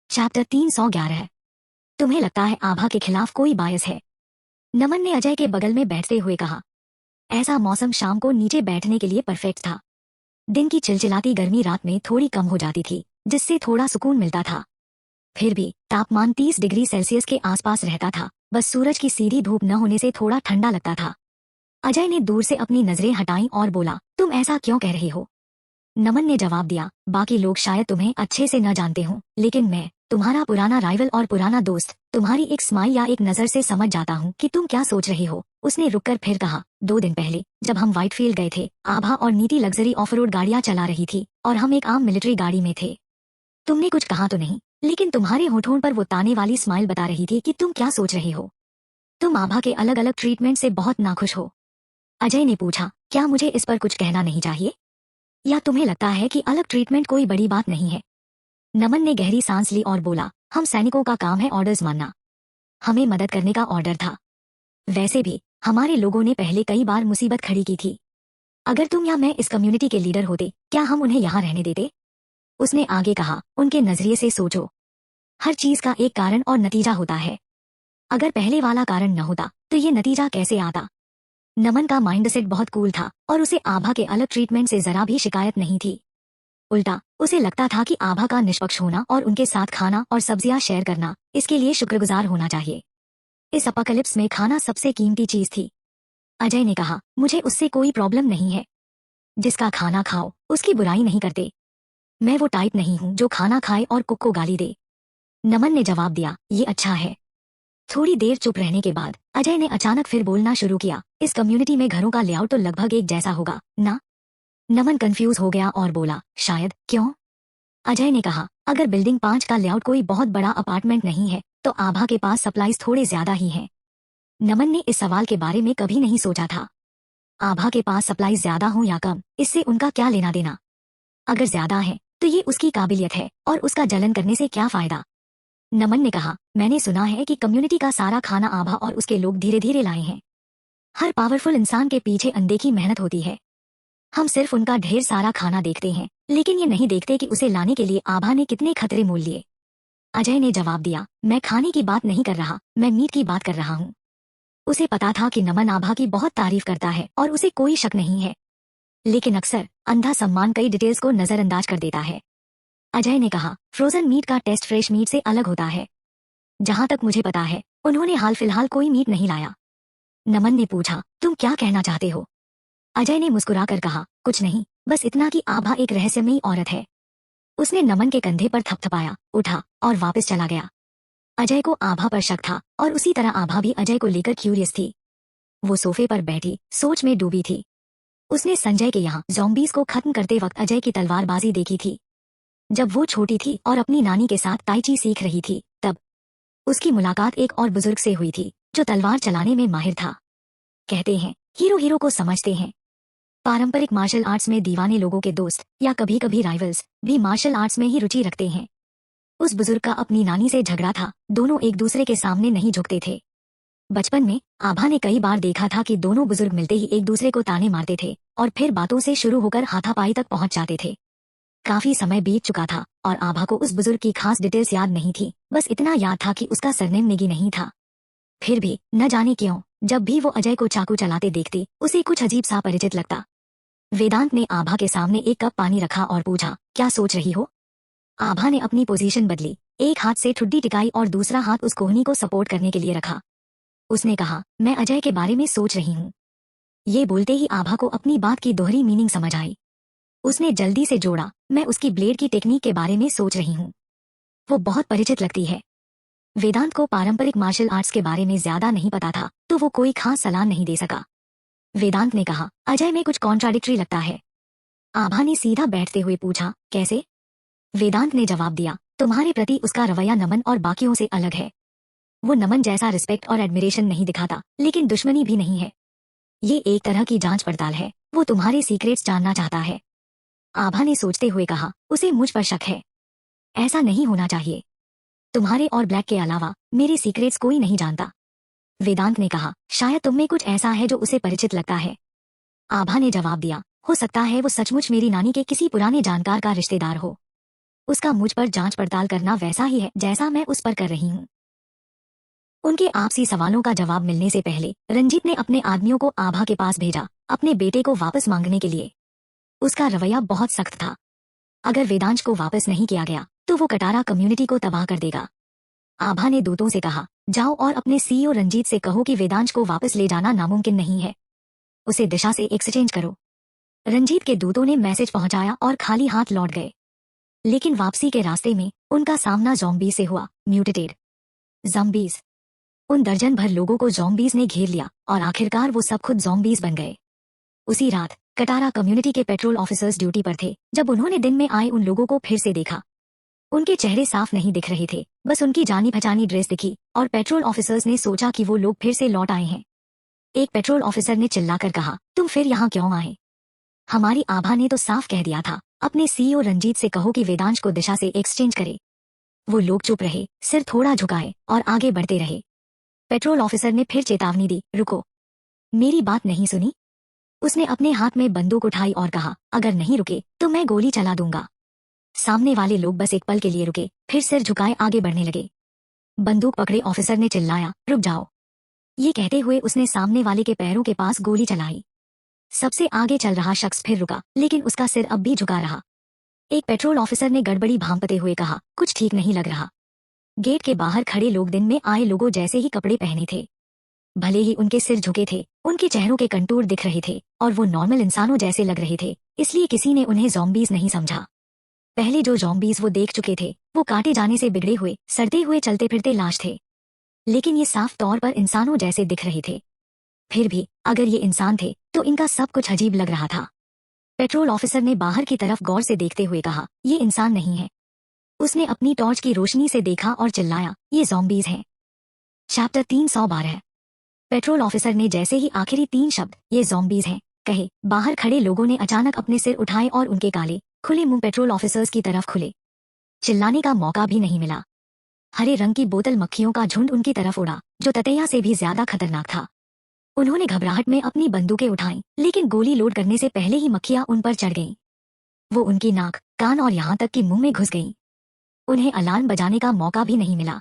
Chapter 311। तुम्हें लगता है आभा के खिलाफ कोई बायस है? नमन ने अजय के बगल में बैठते हुए कहा। ऐसा मौसम शाम को नीचे बैठने के लिए परफेक्ट था। दिन की चिलचिलाती गर्मी रात में थोड़ी कम हो जाती थी, जिससे थोड़ा सुकून मिलता था। फिर भी तापमान 30 डिग्री सेल्सियस के आसपास रहता था। बस सूरज की सीधी धूप न होने से थोड़ा ठंडा लगता था। अजय ने दूर से अपनी नजरें हटाईं और बोला, तुम ऐसा क्यों कह रहे हो? नमन ने जवाब दिया, बाकी लोग शायद तुम्हें अच्छे से न जानते हों, लेकिन मैं, तुम्हारा पुराना राइवल और पुराना दोस्त, तुम्हारी एक स्माइल या एक नजर से समझ जाता हूँ कि तुम क्या सोच रहे हो। उसने रुककर फिर कहा, 2 दिन पहले जब हम व्हाइटफील्ड गए थे, आभा और नीति लग्जरी ऑफ रोड गाड़ियां चला रही थी और हम एक आम मिलिट्री गाड़ी में थे। तुमने कुछ कहा तो नहीं, लेकिन तुम्हारे होठों पर वो ताने वाली स्माइल बता रही थी कि तुम क्या सोच रहे हो। तुम आभा के अलग अलग ट्रीटमेंट से बहुत नाखुश हो। अजय ने पूछा, क्या मुझे इस पर कुछ कहना नहीं चाहिए, या तुम्हें लगता है कि अलग ट्रीटमेंट कोई बड़ी बात नहीं है? नमन ने गहरी सांस ली और बोला, हम सैनिकों का काम है ऑर्डर्स मानना। हमें मदद करने का ऑर्डर था। वैसे भी हमारे लोगों ने पहले कई बार मुसीबत खड़ी की थी। अगर तुम या मैं इस कम्युनिटी के लीडर होते, क्या हम उन्हें यहाँ रहने देते? उसने आगे कहा, उनके नजरिए से सोचो। हर चीज का एक कारण और नतीजा होता है। अगर पहले वाला कारण न होता तो ये नतीजा कैसे आता? नमन का माइंडसेट बहुत कूल था और उसे आभा के अलग ट्रीटमेंट से जरा भी शिकायत नहीं थी। उल्टा उसे लगता था कि आभा का निष्पक्ष होना और उनके साथ खाना और सब्जियां शेयर करना, इसके लिए शुक्रगुजार होना चाहिए। इस अपोकलिप्स में खाना सबसे कीमती चीज थी। अजय ने कहा, मुझे उससे कोई प्रॉब्लम नहीं है। जिसका खाना खाओ, उसकी बुराई नहीं करते। मैं वो टाइप नहीं हूँ जो खाना खाए और कुक को गाली दे। नमन ने जवाब दिया, ये अच्छा है। थोड़ी देर चुप रहने के बाद अजय ने अचानक फिर बोलना शुरू किया, इस कम्युनिटी में घरों का लेआउट तो लगभग एक जैसा होगा ना? नमन कंफ्यूज हो गया और बोला, शायद। क्यों? अजय ने कहा, अगर बिल्डिंग 5 का लेआउट कोई बहुत बड़ा अपार्टमेंट नहीं है, तो आभा के पास सप्लाईज थोड़े ज्यादा ही हैं। नमन ने इस सवाल के बारे में कभी नहीं सोचा था। आभा के पास सप्लाईज ज्यादा हो या कम, इससे उनका क्या लेना देना? अगर ज्यादा है तो ये उसकी काबिलियत है, और उसका जलन करने से क्या फायदा? नमन ने कहा, मैंने सुना है कि कम्युनिटी का सारा खाना आभा और उसके लोग धीरे धीरे लाए हैं। हर पावरफुल इंसान के पीछे अनदेखी मेहनत होती है। हम सिर्फ उनका ढेर सारा खाना देखते हैं, लेकिन ये नहीं देखते कि उसे लाने के लिए आभा ने कितने खतरे मोल लिए। अजय ने जवाब दिया, मैं खाने की बात नहीं कर रहा, मैं मीट की बात कर रहा हूँ। उसे पता था कि नमन आभा की बहुत तारीफ करता है और उसे कोई शक नहीं है, लेकिन अक्सर अंधा सम्मान कई डिटेल्स को नजरअंदाज कर देता है। अजय ने कहा, फ्रोजन मीट का टेस्ट फ्रेश मीट से अलग होता है। जहाँ तक मुझे पता है, उन्होंने हाल फिलहाल कोई मीट नहीं लाया। नमन ने पूछा, तुम क्या कहना चाहते हो? अजय ने मुस्कुराकर कहा, कुछ नहीं, बस इतना कि आभा एक रहस्यमयी औरत है। उसने नमन के कंधे पर थपथपाया, उठा और वापस चला गया। अजय को आभा पर शक था और उसी तरह आभा भी अजय को लेकर क्यूरियस थी। वो सोफे पर बैठी सोच में डूबी थी। उसने संजय के यहाँ ज़ॉम्बीज़ को खत्म करते वक्त अजय की तलवारबाजी देखी थी। जब वो छोटी थी और अपनी नानी के साथ ताइची सीख रही थी, तब उसकी मुलाकात एक और बुजुर्ग से हुई थी जो तलवार चलाने में माहिर था। कहते हैं, हीरो हीरो को समझते हैं। पारंपरिक मार्शल आर्ट्स में दीवाने लोगों के दोस्त या कभी कभी राइवल्स भी मार्शल आर्ट्स में ही रुचि रखते हैं। उस बुजुर्ग का अपनी नानी से झगड़ा था, दोनों एक दूसरे के सामने नहीं झुकते थे। बचपन में आभा ने कई बार देखा था कि दोनों बुजुर्ग मिलते ही एक दूसरे को ताने मारते थे और फिर बातों से शुरू होकर हाथापाई तक पहुंच जाते थे। काफी समय बीत चुका था और आभा को उस बुजुर्ग की खास डिटेल्स याद नहीं थी, बस इतना याद था कि उसका सरनेम नेगी नहीं था। फिर भी न जाने क्यों, जब भी वो अजय को चाकू चलाते देखती, उसे कुछ अजीब सा परिचित लगता। वेदांत ने आभा के सामने एक कप पानी रखा और पूछा, क्या सोच रही हो? आभा ने अपनी पोजीशन बदली, एक हाथ से ठुड्डी टिकाई और दूसरा हाथ उस कोहनी को सपोर्ट करने के लिए रखा। उसने कहा, मैं अजय के बारे में सोच रही हूँ। ये बोलते ही आभा को अपनी बात की दोहरी मीनिंग समझ आई। उसने जल्दी से जोड़ा, मैं उसकी ब्लेड की टेक्निक के बारे में सोच रही हूँ। वो बहुत परिचित लगती है। वेदांत को पारंपरिक मार्शल आर्ट्स के बारे में ज्यादा नहीं पता था, तो वो कोई खास सलाह नहीं दे सका। वेदांत ने कहा, अजय में कुछ कॉन्ट्राडिक्टरी लगता है। आभा ने सीधा बैठते हुए पूछा, कैसे? वेदांत ने जवाब दिया, तुम्हारे प्रति उसका रवैया नमन और बाकियों से अलग है। वो नमन जैसा रिस्पेक्ट और एडमिरेशन नहीं दिखाता, लेकिन दुश्मनी भी नहीं है। ये एक तरह की जांच पड़ताल है, वो तुम्हारे सीक्रेट्स जानना चाहता है। आभा ने सोचते हुए कहा, उसे मुझ पर शक है। ऐसा नहीं होना चाहिए। तुम्हारे और ब्लैक के अलावा मेरे सीक्रेट्स कोई नहीं जानता। वेदांत ने कहा, शायद तुम में कुछ ऐसा है जो उसे परिचित लगता है। आभा ने जवाब दिया, हो सकता है वो सचमुच मेरी नानी के किसी पुराने जानकार का रिश्तेदार हो। उसका मुझ पर जांच पड़ताल करना वैसा ही है जैसा मैं उस पर कर रही हूँ। उनके आपसी सवालों का जवाब मिलने से पहले रंजीत ने अपने आदमियों को आभा के पास भेजा, अपने बेटे को वापस मांगने के लिए। उसका रवैया बहुत सख्त था। अगर वेदांश को वापस नहीं किया गया तो वो कटारा कम्युनिटी को तबाह कर देगा। आभा ने दूतों से कहा, जाओ और अपने सीईओ रंजीत से कहो कि वेदांश को वापस ले जाना नामुमकिन नहीं है, उसे दिशा से एक्सचेंज करो। रंजीत के दूतों ने मैसेज पहुंचाया और खाली हाथ लौट गए। लेकिन वापसी के रास्ते में उनका सामना ज़ॉम्बी से हुआ, म्यूटेटेड ज़ॉम्बीज। उन दर्जन भर लोगों को ज़ॉम्बीज ने घेर लिया और आखिरकार वो सब खुद ज़ॉम्बीज बन गए। उसी रात कटारा कम्युनिटी के पेट्रोल ऑफिसर्स ड्यूटी पर थे जब उन्होंने दिन में आए उन लोगों को फिर से देखा। उनके चेहरे साफ नहीं दिख रहे थे, बस उनकी जानी पहचानी ड्रेस दिखी और पेट्रोल ऑफिसर्स ने सोचा कि वो लोग फिर से लौट आए हैं। एक पेट्रोल ऑफिसर ने चिल्लाकर कहा, तुम फिर यहाँ क्यों आए? हमारी आभा ने तो साफ कह दिया था, अपने सीईओ रंजीत से कहो कि वेदांश को दिशा से एक्सचेंज करे। वो लोग चुप रहे, सिर थोड़ा झुकाए और आगे बढ़ते रहे। पेट्रोल ऑफिसर ने फिर चेतावनी दी, रुको। मेरी बात नहीं सुनी? उसने अपने हाथ में बंदूक उठाई और कहा, अगर नहीं रुके तो मैं गोली चला दूंगा। सामने वाले लोग बस एक पल के लिए रुके, फिर सिर झुकाए आगे बढ़ने लगे। बंदूक पकड़े ऑफिसर ने चिल्लाया, रुक जाओ। ये कहते हुए उसने सामने वाले के पैरों के पास गोली चलाई। सबसे आगे चल रहा शख्स फिर रुका, लेकिन उसका सिर अब भी झुका रहा। एक पेट्रोल ऑफिसर ने गड़बड़ी भांपते हुए कहा, कुछ ठीक नहीं लग रहा। गेट के बाहर खड़े लोग दिन में आए लोगों जैसे ही कपड़े पहने थे। भले ही उनके सिर झुके थे, उनके चेहरों के कंटूर दिख रहे थे और वो नॉर्मल इंसानों जैसे लग रहे थे, इसलिए किसी ने उन्हें ज़ॉम्बीज नहीं समझा। पहले जो ज़ॉम्बीज वो देख चुके थे वो काटे जाने से बिगड़े हुए, सड़ते हुए चलते फिरते लाश थे, लेकिन ये साफ तौर पर इंसानों जैसे दिख रहे थे। फिर भी अगर ये इंसान थे तो इनका सब कुछ अजीब लग रहा था। पेट्रोल ऑफिसर ने बाहर की तरफ गौर से देखते हुए कहा, ये इंसान नहीं है। उसने अपनी टॉर्च की रोशनी से देखा और चिल्लाया, ये ज़ॉम्बीज हैं। चैप्टर 312। पेट्रोल ऑफिसर ने जैसे ही आखिरी 3 शब्द, ये ज़ॉम्बीज हैं, कहे, बाहर खड़े लोगों ने अचानक अपने सिर उठाए और उनके काले खुले मुंह पेट्रोल ऑफिसर्स की तरफ खुले। चिल्लाने का मौका भी नहीं मिला। हरे रंग की बोतल मक्खियों का झुंड उनकी तरफ उड़ा, जो ततैया से भी ज्यादा खतरनाक था। उन्होंने घबराहट में अपनी बंदूकें उठाईं, लेकिन गोली लोड करने से पहले ही मक्खियां उन पर चढ़ गईं। वो उनकी नाक, कान और यहाँ तक कि मुंह में घुस गईं। उन्हें अलार्म बजाने का मौका भी नहीं मिला।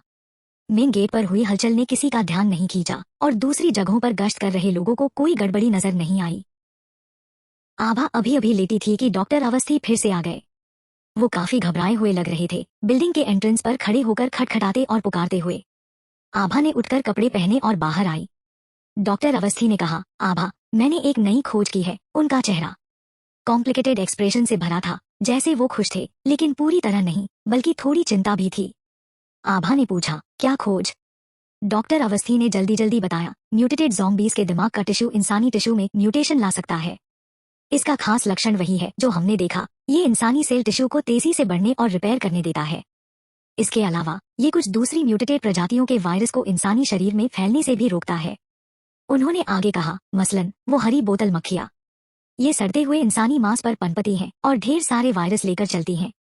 मेन गेट पर हुई हलचल ने किसी का ध्यान नहीं खींचा और दूसरी जगहों पर गश्त कर रहे लोगों को कोई गड़बड़ी नजर नहीं आई। आभा अभी अभी लेटी थी कि डॉक्टर अवस्थी फिर से आ गए। वो काफी घबराए हुए लग रहे थे, बिल्डिंग के एंट्रेंस पर खड़े होकर खटखटाते और पुकारते हुए। आभा ने उठकर कपड़े पहने और बाहर आई। डॉक्टर अवस्थी ने कहा, आभा, मैंने एक नई खोज की है। उनका चेहरा कॉम्प्लिकेटेड एक्सप्रेशन से भरा था, जैसे वो खुश थे, लेकिन पूरी तरह नहीं, बल्कि थोड़ी चिंता भी थी। आभा ने पूछा, क्या खोज? डॉक्टर अवस्थी ने जल्दी जल्दी बताया, म्यूटेटेड ज़ॉम्बीज के दिमाग का टिश्यू इंसानी टिश्यू में म्यूटेशन ला सकता है। इसका खास लक्षण वही है जो हमने देखा, ये इंसानी सेल टिश्यू को तेजी से बढ़ने और रिपेयर करने देता है। इसके अलावा ये कुछ दूसरी म्यूटेटेड प्रजातियों के वायरस को इंसानी शरीर में फैलने से भी रोकता है। उन्होंने आगे कहा, मसलन वो हरी बोतल मक्खियां। ये सड़ते हुए इंसानी मांस पर पनपती हैं और ढेर सारे वायरस लेकर चलती हैं।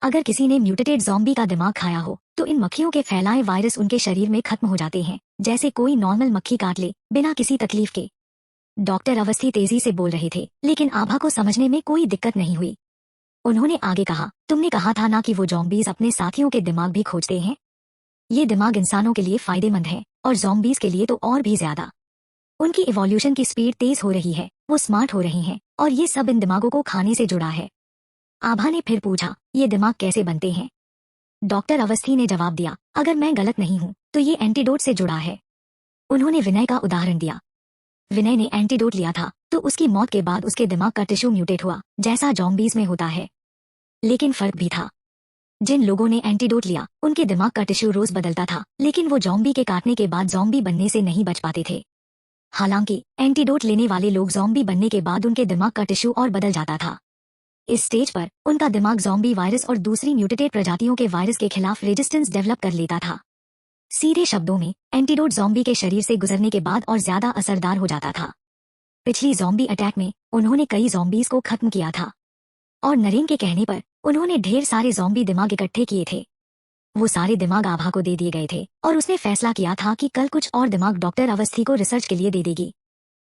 अगर किसी ने म्यूटेटेड ज़ॉम्बी का दिमाग खाया हो तो इन मक्खियों के फैलाए वायरस उनके शरीर में खत्म हो जाते हैं, जैसे कोई नॉर्मल मक्खी काट ले, बिना किसी तकलीफ के। डॉक्टर अवस्थी तेजी से बोल रहे थे, लेकिन आभा को समझने में कोई दिक्कत नहीं हुई। उन्होंने आगे कहा, तुमने कहा था ना कि वो ज़ॉम्बीज अपने साथियों के दिमाग भी खोजते हैं। ये दिमाग इंसानों के लिए फायदेमंद है और ज़ॉम्बीज के लिए तो और भी ज्यादा। उनकी इवोल्यूशन की स्पीड तेज हो रही है, वो स्मार्ट हो रही हैं और ये सब इन दिमागों को खाने से जुड़ा है। आभा ने फिर पूछा, ये दिमाग कैसे बनते हैं? डॉक्टर अवस्थी ने जवाब दिया, अगर मैं गलत नहीं हूँ तो ये एंटीडोट से जुड़ा है। उन्होंने विनय का उदाहरण दिया। विनय ने एंटीडोट लिया था तो उसकी मौत के बाद उसके दिमाग का टिश्यू म्यूटेट हुआ, जैसा ज़ॉम्बीज में होता है। लेकिन फर्क भी था। जिन लोगों ने एंटीडोट लिया उनके दिमाग का टिश्यू रोज बदलता था, लेकिन वो ज़ॉम्बी के काटने के बाद ज़ॉम्बी बनने से नहीं बच पाते थे। हालांकि एंटीडोट लेने वाले लोग ज़ॉम्बी बनने के बाद उनके दिमाग का टिश्यू और बदल जाता था। इस स्टेज पर उनका दिमाग ज़ॉम्बी वायरस और दूसरी म्यूटेटेड प्रजातियों के वायरस के खिलाफ रेजिस्टेंस डेवलप कर लेता था। सीधे शब्दों में, एंटीडोट ज़ॉम्बी के शरीर से गुजरने के बाद और ज्यादा असरदार हो जाता था। पिछली ज़ॉम्बी अटैक में उन्होंने कई ज़ॉम्बीज को खत्म किया था और नरेन के कहने पर उन्होंने ढेर सारे ज़ॉम्बी दिमाग इकट्ठे किए थे। वो सारे दिमाग आभा को दे दिए गए थे और उसने फैसला किया था कि कल कुछ और दिमाग डॉक्टर अवस्थी को रिसर्च के लिए दे देगी।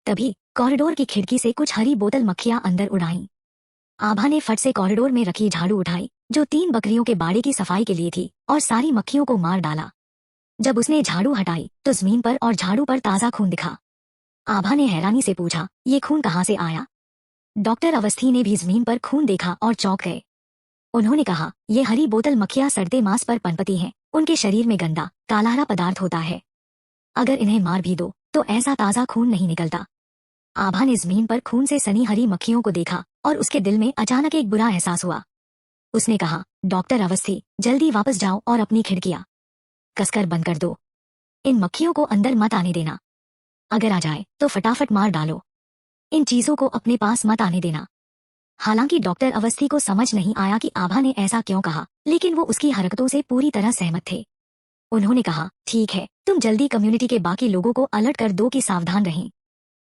तभी कॉरिडोर की खिड़की से कुछ हरी बोतल मक्खियां अंदर उड़ाईं। आभा ने फट से कॉरिडोर में रखी झाड़ू उठाई जो 3 बकरियों के बाड़े की सफाई के लिए थी, और सारी मक्खियों को मार डाला। जब उसने झाड़ू हटाई तो जमीन पर और झाड़ू पर ताजा खून दिखा। आभा ने हैरानी से पूछा, ये खून कहाँ से आया? डॉक्टर अवस्थी ने भी जमीन पर खून देखा और चौंक गए। उन्होंने कहा, ये हरी बोतल मक्खियां सड़ते मांस पर पनपती हैं। उनके शरीर में गंदा कालाहरा पदार्थ होता है। अगर इन्हें मार भी दो तो ऐसा ताजा खून नहीं निकलता। आभा ने जमीन पर खून से सनी हरी मक्खियों को देखा और उसके दिल में अचानक एक बुरा एहसास हुआ। उसने कहा, डॉक्टर अवस्थी, जल्दी वापस जाओ और अपनी खिड़कियां कसकर बंद कर दो। इन मक्खियों को अंदर मत आने देना। अगर आ जाए तो फटाफट मार डालो। इन चीजों को अपने पास मत आने देना। हालांकि डॉक्टर अवस्थी को समझ नहीं आया कि आभा ने ऐसा क्यों कहा, लेकिन वो उसकी हरकतों से पूरी तरह सहमत थे। उन्होंने कहा, ठीक है, तुम जल्दी कम्युनिटी के बाकी लोगों को अलर्ट कर दो कि सावधान रहें।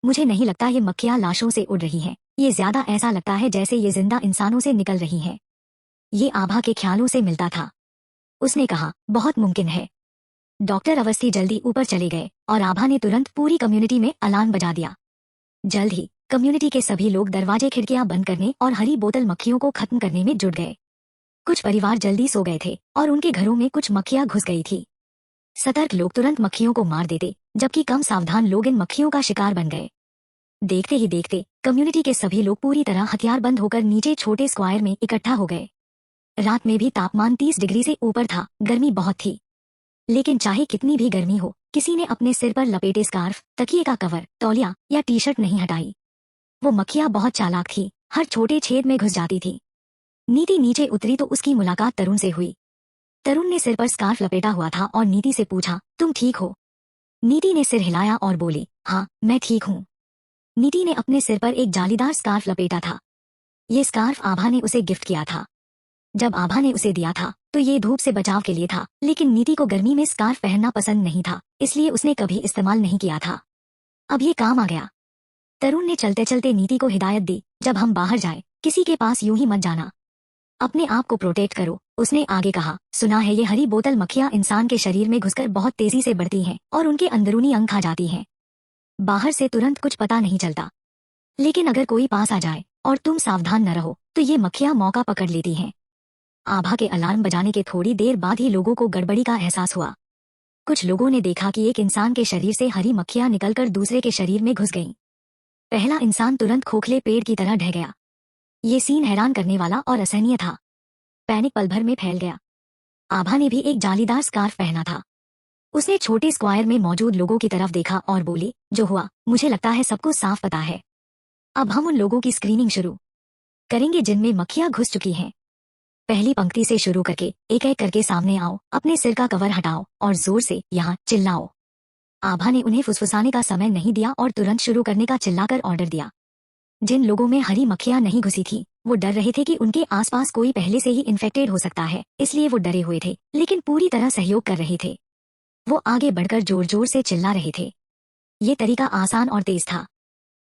मुझे नहीं लगता ये मक्खियां लाशों से उड़ रही हैं। ये ज्यादा ऐसा लगता है जैसे ये जिंदा इंसानों से निकल रही हैं। ये आभा के ख्यालों से मिलता था। उसने कहा, बहुत मुमकिन है। डॉक्टर अवस्थी जल्दी ऊपर चले गए और आभा ने तुरंत पूरी कम्युनिटी में अलार्म बजा दिया। जल्द ही कम्युनिटी के सभी लोग दरवाजे खिड़कियां बंद करने और हरी बोतल मक्खियों को खत्म करने में जुट गए। कुछ परिवार जल्दी सो गए थे और उनके घरों में कुछ मक्खियां घुस गई थी। सतर्क लोग तुरंत मक्खियों को मार देते, जबकि कम सावधान लोग इन मक्खियों का शिकार बन गए। देखते ही देखते कम्युनिटी के सभी लोग पूरी तरह हथियारबंद होकर नीचे छोटे स्क्वायर में इकट्ठा हो गए। रात में भी तापमान 30 डिग्री से ऊपर था। गर्मी बहुत थी, लेकिन चाहे कितनी भी गर्मी हो, किसी ने अपने सिर पर लपेटे स्कार्फ, तकिए का कवर, तौलिया या टी शर्ट नहीं हटाई। वो मक्खियां बहुत चालाक थी, हर छोटे छेद में घुस जाती थी। नीति नीचे उतरी तो उसकी मुलाकात तरुण से हुई। तरुण ने सिर पर स्कार्फ लपेटा हुआ था और नीति से पूछा, तुम ठीक हो? नीति ने सिर हिलाया और बोली, हाँ, मैं ठीक हूँ। नीति ने अपने सिर पर एक जालीदार स्कार्फ लपेटा था। ये स्कार्फ आभा ने उसे गिफ्ट किया था। जब आभा ने उसे दिया था तो ये धूप से बचाव के लिए था, लेकिन नीति को गर्मी में स्कार्फ पहनना पसंद नहीं था, इसलिए उसने कभी इस्तेमाल नहीं किया था। अब ये काम आ गया। तरुण ने चलते चलते नीति को हिदायत दी, जब हम बाहर जाए किसी के पास यूं ही मत जाना। अपने आप को प्रोटेक्ट करो। उसने आगे कहा, सुना है ये हरी बोतल मक्खियां इंसान के शरीर में घुसकर बहुत तेजी से बढ़ती हैं और उनके अंदरूनी अंग खा जाती हैं। बाहर से तुरंत कुछ पता नहीं चलता, लेकिन अगर कोई पास आ जाए और तुम सावधान न रहो तो ये मक्खियां मौका पकड़ लेती हैं। आभा के अलार्म बजाने के थोड़ी देर बाद ही लोगों को गड़बड़ी का एहसास हुआ। कुछ लोगों ने देखा कि एक इंसान के शरीर से हरी मक्खियां निकलकर दूसरे के शरीर में घुस गईं। पहला इंसान तुरंत खोखले पेड़ की तरह ढह गया। ये सीन हैरान करने वाला और असहनीय था। पैनिक पल भर में फैल गया। आभा ने भी एक जालीदार स्कार्फ पहना था। उसने छोटे स्क्वायर में मौजूद लोगों की तरफ देखा और बोली, जो हुआ मुझे लगता है सबको साफ पता है। अब हम उन लोगों की स्क्रीनिंग शुरू करेंगे जिनमें मक्खियां घुस चुकी हैं। पहली पंक्ति से शुरू करके एक एक करके सामने आओ, अपने सिर का कवर हटाओ और जोर से यहाँ चिल्लाओ। आभा ने उन्हें फुसफुसाने का समय नहीं दिया और तुरंत शुरू करने का चिल्लाकर ऑर्डर दिया। जिन लोगों में हरी मक्खियां नहीं घुसी थी वो डर रहे थे कि उनके आसपास कोई पहले से ही इन्फेक्टेड हो सकता है, इसलिए वो डरे हुए थे, लेकिन पूरी तरह सहयोग कर रहे थे। वो आगे बढ़कर जोर जोर से चिल्ला रहे थे। ये तरीका आसान और तेज था।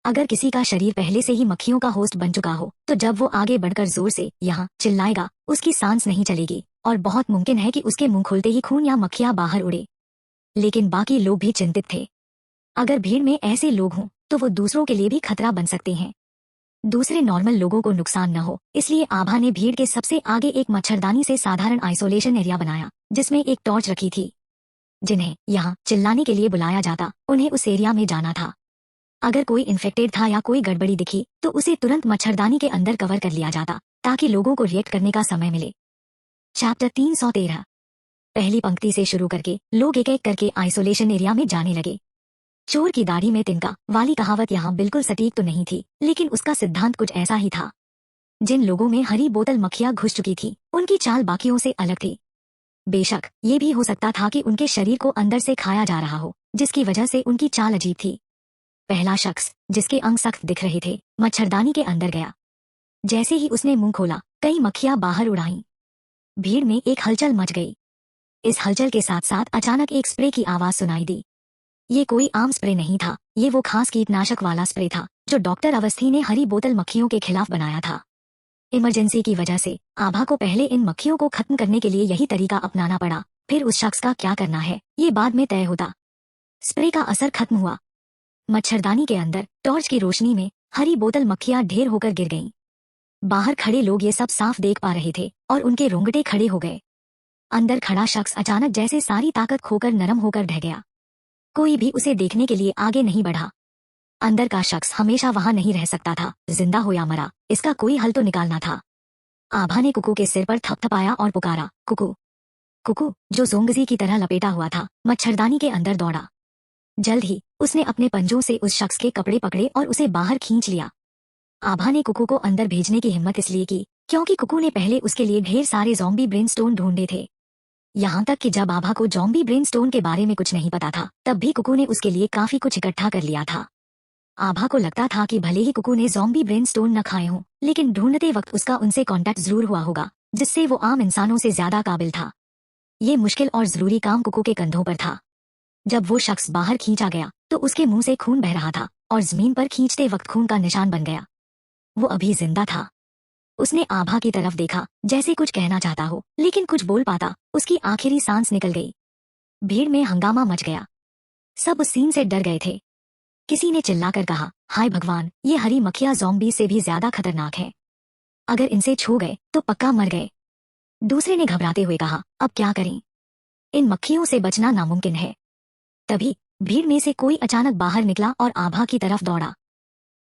अगर किसी का शरीर पहले से ही मक्खियों का होस्ट बन चुका हो तो जब वो आगे बढ़कर जोर से यहाँ चिल्लाएगा, उसकी सांस नहीं चलेगी और बहुत मुमकिन है कि उसके मुंह खुलते ही खून या मक्खियां बाहर उड़े। लेकिन बाकी लोग भी चिंतित थे। अगर भीड़ में ऐसे लोग हों तो वो दूसरों के लिए भी खतरा बन सकते हैं। दूसरे नॉर्मल लोगों को नुकसान न हो, इसलिए आभा ने भीड़ के सबसे आगे एक मच्छरदानी से साधारण आइसोलेशन एरिया बनाया, जिसमें एक टॉर्च रखी थी। जिन्हें यहाँ चिल्लाने के लिए बुलाया जाता, उन्हें उस एरिया में जाना था। अगर कोई इन्फेक्टेड था या कोई गड़बड़ी दिखी तो उसे तुरंत मच्छरदानी के अंदर कवर कर लिया जाता, ताकि लोगों को रिएक्ट करने का समय मिले। चैप्टर 313। पहली पंक्ति से शुरू करके लोग एक एक करके आइसोलेशन एरिया में जाने लगे। चोर की दाढ़ी में तिनका वाली कहावत यहाँ बिल्कुल सटीक तो नहीं थी, लेकिन उसका सिद्धांत कुछ ऐसा ही था। जिन लोगों में हरी बोतल मक्खियां घुस चुकी थी उनकी चाल बाकियों से अलग थी। बेशक ये भी हो सकता था कि उनके शरीर को अंदर से खाया जा रहा हो, जिसकी वजह से उनकी चाल अजीब थी। पहला शख्स, जिसके अंग सख्त दिख रहे थे, मच्छरदानी के अंदर गया। जैसे ही उसने मुंह खोला, कई मक्खियां बाहर उड़ाईं। भीड़ में एक हलचल मच गई। इस हलचल के साथ साथ अचानक एक स्प्रे की आवाज सुनाई दी। ये कोई आम स्प्रे नहीं था, ये वो खास कीटनाशक वाला स्प्रे था जो डॉक्टर अवस्थी ने हरी बोतल मक्खियों के खिलाफ बनाया था। इमरजेंसी की वजह से आभा को पहले इन मक्खियों को खत्म करने के लिए यही तरीका अपनाना पड़ा, फिर उस शख्स का क्या करना है ये बाद में तय होता। स्प्रे का असर खत्म हुआ। मच्छरदानी के अंदर टॉर्च की रोशनी में हरी बोतल मक्खियां ढेर होकर गिर गईं। बाहर खड़े लोग ये सब साफ देख पा रहे थे और उनके रोंगटे खड़े हो गए। अंदर खड़ा शख्स अचानक जैसे सारी ताकत खोकर नरम होकर ढह गया। कोई भी उसे देखने के लिए आगे नहीं बढ़ा। अंदर का शख्स हमेशा वहां नहीं रह सकता था, जिंदा हो या मरा, इसका कोई हल तो निकालना था। आभा ने कुकू के सिर पर थपथपाया और पुकारा, कुकू। कुकू, जो जोंगजी की तरह लपेटा हुआ था, मच्छरदानी के अंदर दौड़ा। जल्द ही उसने अपने पंजों से उस शख्स के कपड़े पकड़े और उसे बाहर खींच लिया। आभा ने कुकू को अंदर भेजने की हिम्मत इसलिए की क्योंकि कुकू ने पहले उसके लिए ढेर सारे ज़ॉम्बी ब्रेनस्टोन ढूंढे थे। यहाँ तक कि जब आभा को ज़ॉम्बी ब्रेनस्टोन के बारे में कुछ नहीं पता था, तब भी कुकू ने उसके लिए काफी कुछ इकट्ठा कर लिया था। आभा को लगता था कि भले ही कुकू ने ज़ॉम्बी ब्रेनस्टोन न खाए हों, लेकिन ढूंढते वक्त उसका उनसे कांटेक्ट जरूर हुआ होगा, जिससे वो आम इंसानों से ज्यादा काबिल था। ये मुश्किल और जरूरी काम कुकू के कंधों पर था। जब वो शख्स बाहर खींचा गया तो उसके मुंह से खून बह रहा था और जमीन पर खींचते वक्त खून का निशान बन गया। वो अभी जिंदा था। उसने आभा की तरफ देखा जैसे कुछ कहना चाहता हो, लेकिन कुछ बोल पाता उसकी आखिरी सांस निकल गई। भीड़ में हंगामा मच गया। सब उस सीन से डर गए थे। किसी ने चिल्लाकर कहा, हाय भगवान, ये हरी मक्खियां ज़ॉम्बी से भी ज्यादा खतरनाक है। अगर इनसे छू गए तो पक्का मर गए। दूसरे ने घबराते हुए कहा, अब क्या करें? इन मक्खियों से बचना नामुमकिन है। तभी भीड़ में से कोई अचानक बाहर निकला और आभा की तरफ दौड़ा।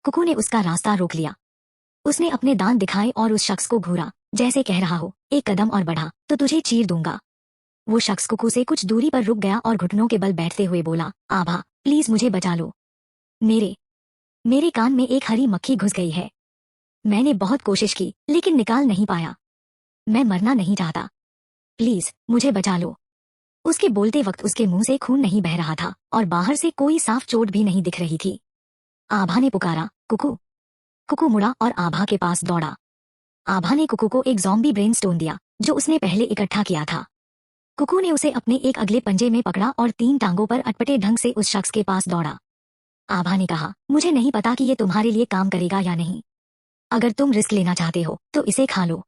कुकू ने उसका रास्ता रोक लिया। उसने अपने दांत दिखाए और उस शख्स को घूरा, जैसे कह रहा हो, एक कदम और बढ़ा तो तुझे चीर दूंगा। वो शख्स कुकू से कुछ दूरी पर रुक गया और घुटनों के बल बैठते हुए बोला, आभा प्लीज मुझे बचा लो। मेरे मेरे कान में एक हरी मक्खी घुस गई है। मैंने बहुत कोशिश की लेकिन निकाल नहीं पाया। मैं मरना नहीं चाहता, प्लीज मुझे बचा लो। उसके बोलते वक्त उसके मुंह से खून नहीं बह रहा था और बाहर से कोई साफ चोट भी नहीं दिख रही थी। आभा ने पुकारा, कुकू। कुकू मुड़ा और आभा के पास दौड़ा। आभा ने कुकू को एक ज़ॉम्बी ब्रेनस्टोन दिया जो उसने पहले इकट्ठा किया था। कुकू ने उसे अपने एक अगले पंजे में पकड़ा और 3 टांगों पर अटपटे ढंग से उस शख्स के पास दौड़ा। आभा ने कहा, मुझे नहीं पता कि ये तुम्हारे लिए काम करेगा या नहीं। अगर तुम रिस्क लेना चाहते हो तो इसे खा लो।